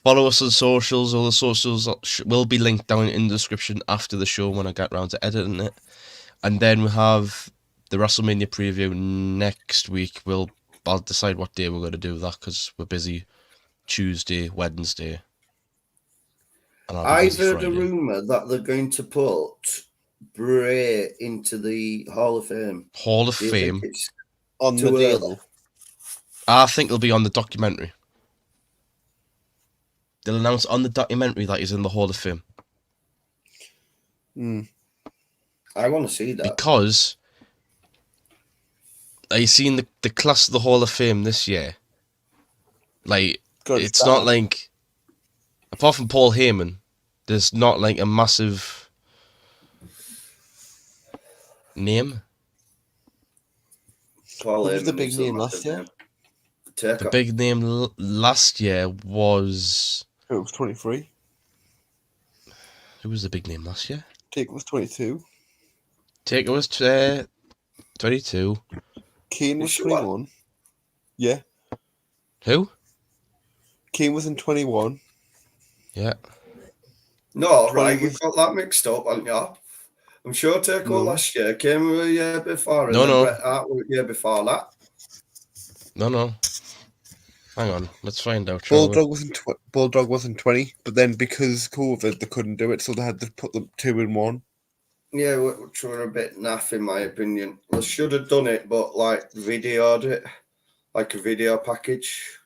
Speaker 1: Follow us on socials. All the socials will be linked down in the description after the show when I get around to editing it. And then we have the WrestleMania preview next week. I'll decide what day we're going to do that because we're busy Tuesday, Wednesday.
Speaker 3: I've heard a rumour that they're going to put Bray into the Hall of Fame.
Speaker 1: Hall of Fame?
Speaker 2: On the deal.
Speaker 1: I think it'll be on the documentary. They'll announce on the documentary that he's in the Hall of Fame.
Speaker 3: I want to see that.
Speaker 1: Because are you seeing the class of the Hall of Fame this year? Like, it's not like, apart from Paul Heyman, there's not like a massive name.
Speaker 2: What was the big name last year?
Speaker 1: The big name last year was...
Speaker 2: It was 23.
Speaker 1: Who was the big name last year?
Speaker 2: Taker was 22.
Speaker 1: Taker was 22.
Speaker 2: Kane was 21. Yeah.
Speaker 1: Who?
Speaker 2: Kane was in 21.
Speaker 1: Yeah.
Speaker 3: No, right, you've got that mixed up, haven't you? I'm sure Taker last year came a year before, and Bret Hart was a year before that.
Speaker 1: No. Hang on, let's find out.
Speaker 2: Bulldog wasn't 20, but then because COVID, they couldn't do it, so they had to put them 2 in 1.
Speaker 3: Yeah, which were a bit naff in my opinion. They should have done it, but like videoed it, like a video package.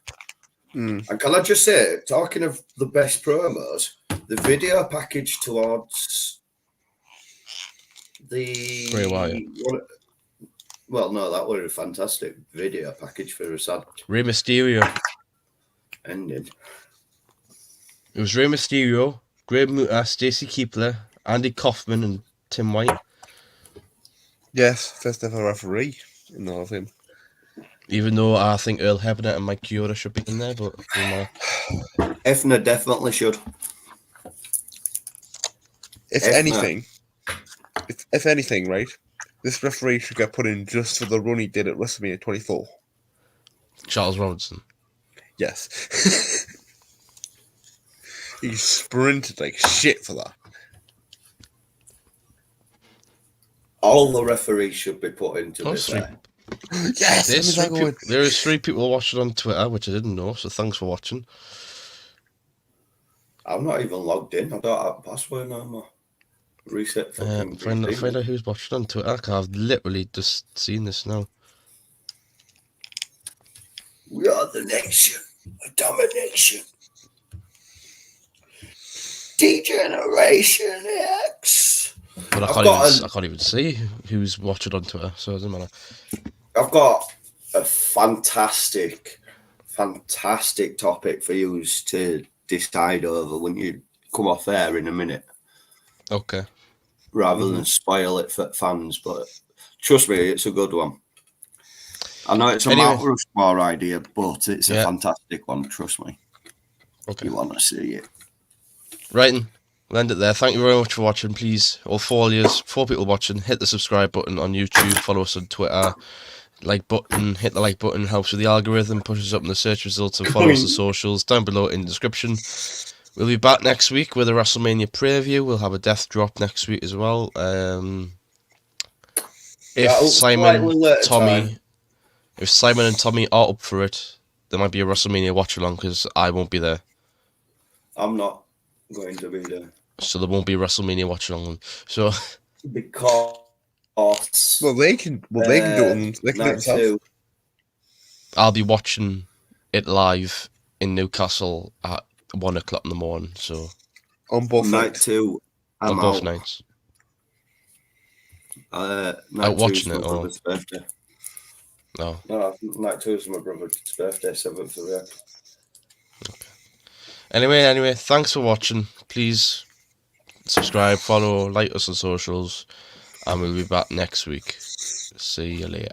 Speaker 3: And can I just say, talking of the best promos, the video package towards the
Speaker 1: Bray Wyatt.
Speaker 3: Well, no, that was a fantastic video package for a sad.
Speaker 1: Rey Mysterio.
Speaker 3: ending.
Speaker 1: It was Rey Mysterio, Greg Muta, Stacey Keebler, Andy Kaufman, and Tim White.
Speaker 2: Yes, first ever referee in the Hall of Fame.
Speaker 1: Even though I think Earl Hebner and Mike Chioda should be in there, but doesn't matter.
Speaker 3: Hefner definitely should.
Speaker 2: If
Speaker 3: Hefner.
Speaker 2: anything, right, this referee should get put in just for the run he did at WrestleMania 24.
Speaker 1: Charles Robinson.
Speaker 2: Yes. He sprinted like shit for that.
Speaker 3: All the referees should be put into
Speaker 1: Oh,
Speaker 3: this.
Speaker 2: Yes,
Speaker 1: there is 3 people watching on Twitter, which I didn't know, so thanks for watching.
Speaker 3: I'm not even logged in. I don't have a password no more. Reset fucking
Speaker 1: Find out who's watching on Twitter, because I've literally just seen this now.
Speaker 3: We are the nation of domination. Degeneration X.
Speaker 1: But I can't even see who's watching on Twitter, so it doesn't matter.
Speaker 3: I've got a fantastic topic for you to decide over when you come off air in a minute.
Speaker 1: Okay.
Speaker 3: Rather than spoil it for fans, but trust me, it's a good one. I know it's a Mount Rushmore idea, but it's a fantastic one. Trust me.
Speaker 1: Okay.
Speaker 3: You want to see it.
Speaker 1: Right, we'll end it there. Thank you very much for watching. Please, all 4 people watching, hit the subscribe button on YouTube, follow us on Twitter, hit the like button, helps with the algorithm, pushes up in the search results, and follow us on socials down below in the description. We'll be back next week with a WrestleMania preview. We'll have a death drop next week as well. If Simon and Tommy are up for it, there might be a WrestleMania watch along because I won't be there.
Speaker 3: I'm not going to be there.
Speaker 1: So there won't be a WrestleMania watch along. So
Speaker 3: because
Speaker 2: they can do it. They can do it themselves.
Speaker 1: I'll be watching it live in Newcastle at 1 o'clock in the morning. So
Speaker 2: on both
Speaker 3: night 2,
Speaker 1: on both nights.
Speaker 3: Night
Speaker 1: watching
Speaker 3: 2
Speaker 1: it.
Speaker 3: my brother's birthday.
Speaker 1: No,
Speaker 3: night 2 is my brother's birthday, 7th of April.
Speaker 1: Okay. Anyway, thanks for watching. Please subscribe, follow, like us on socials, and we'll be back next week. See you later.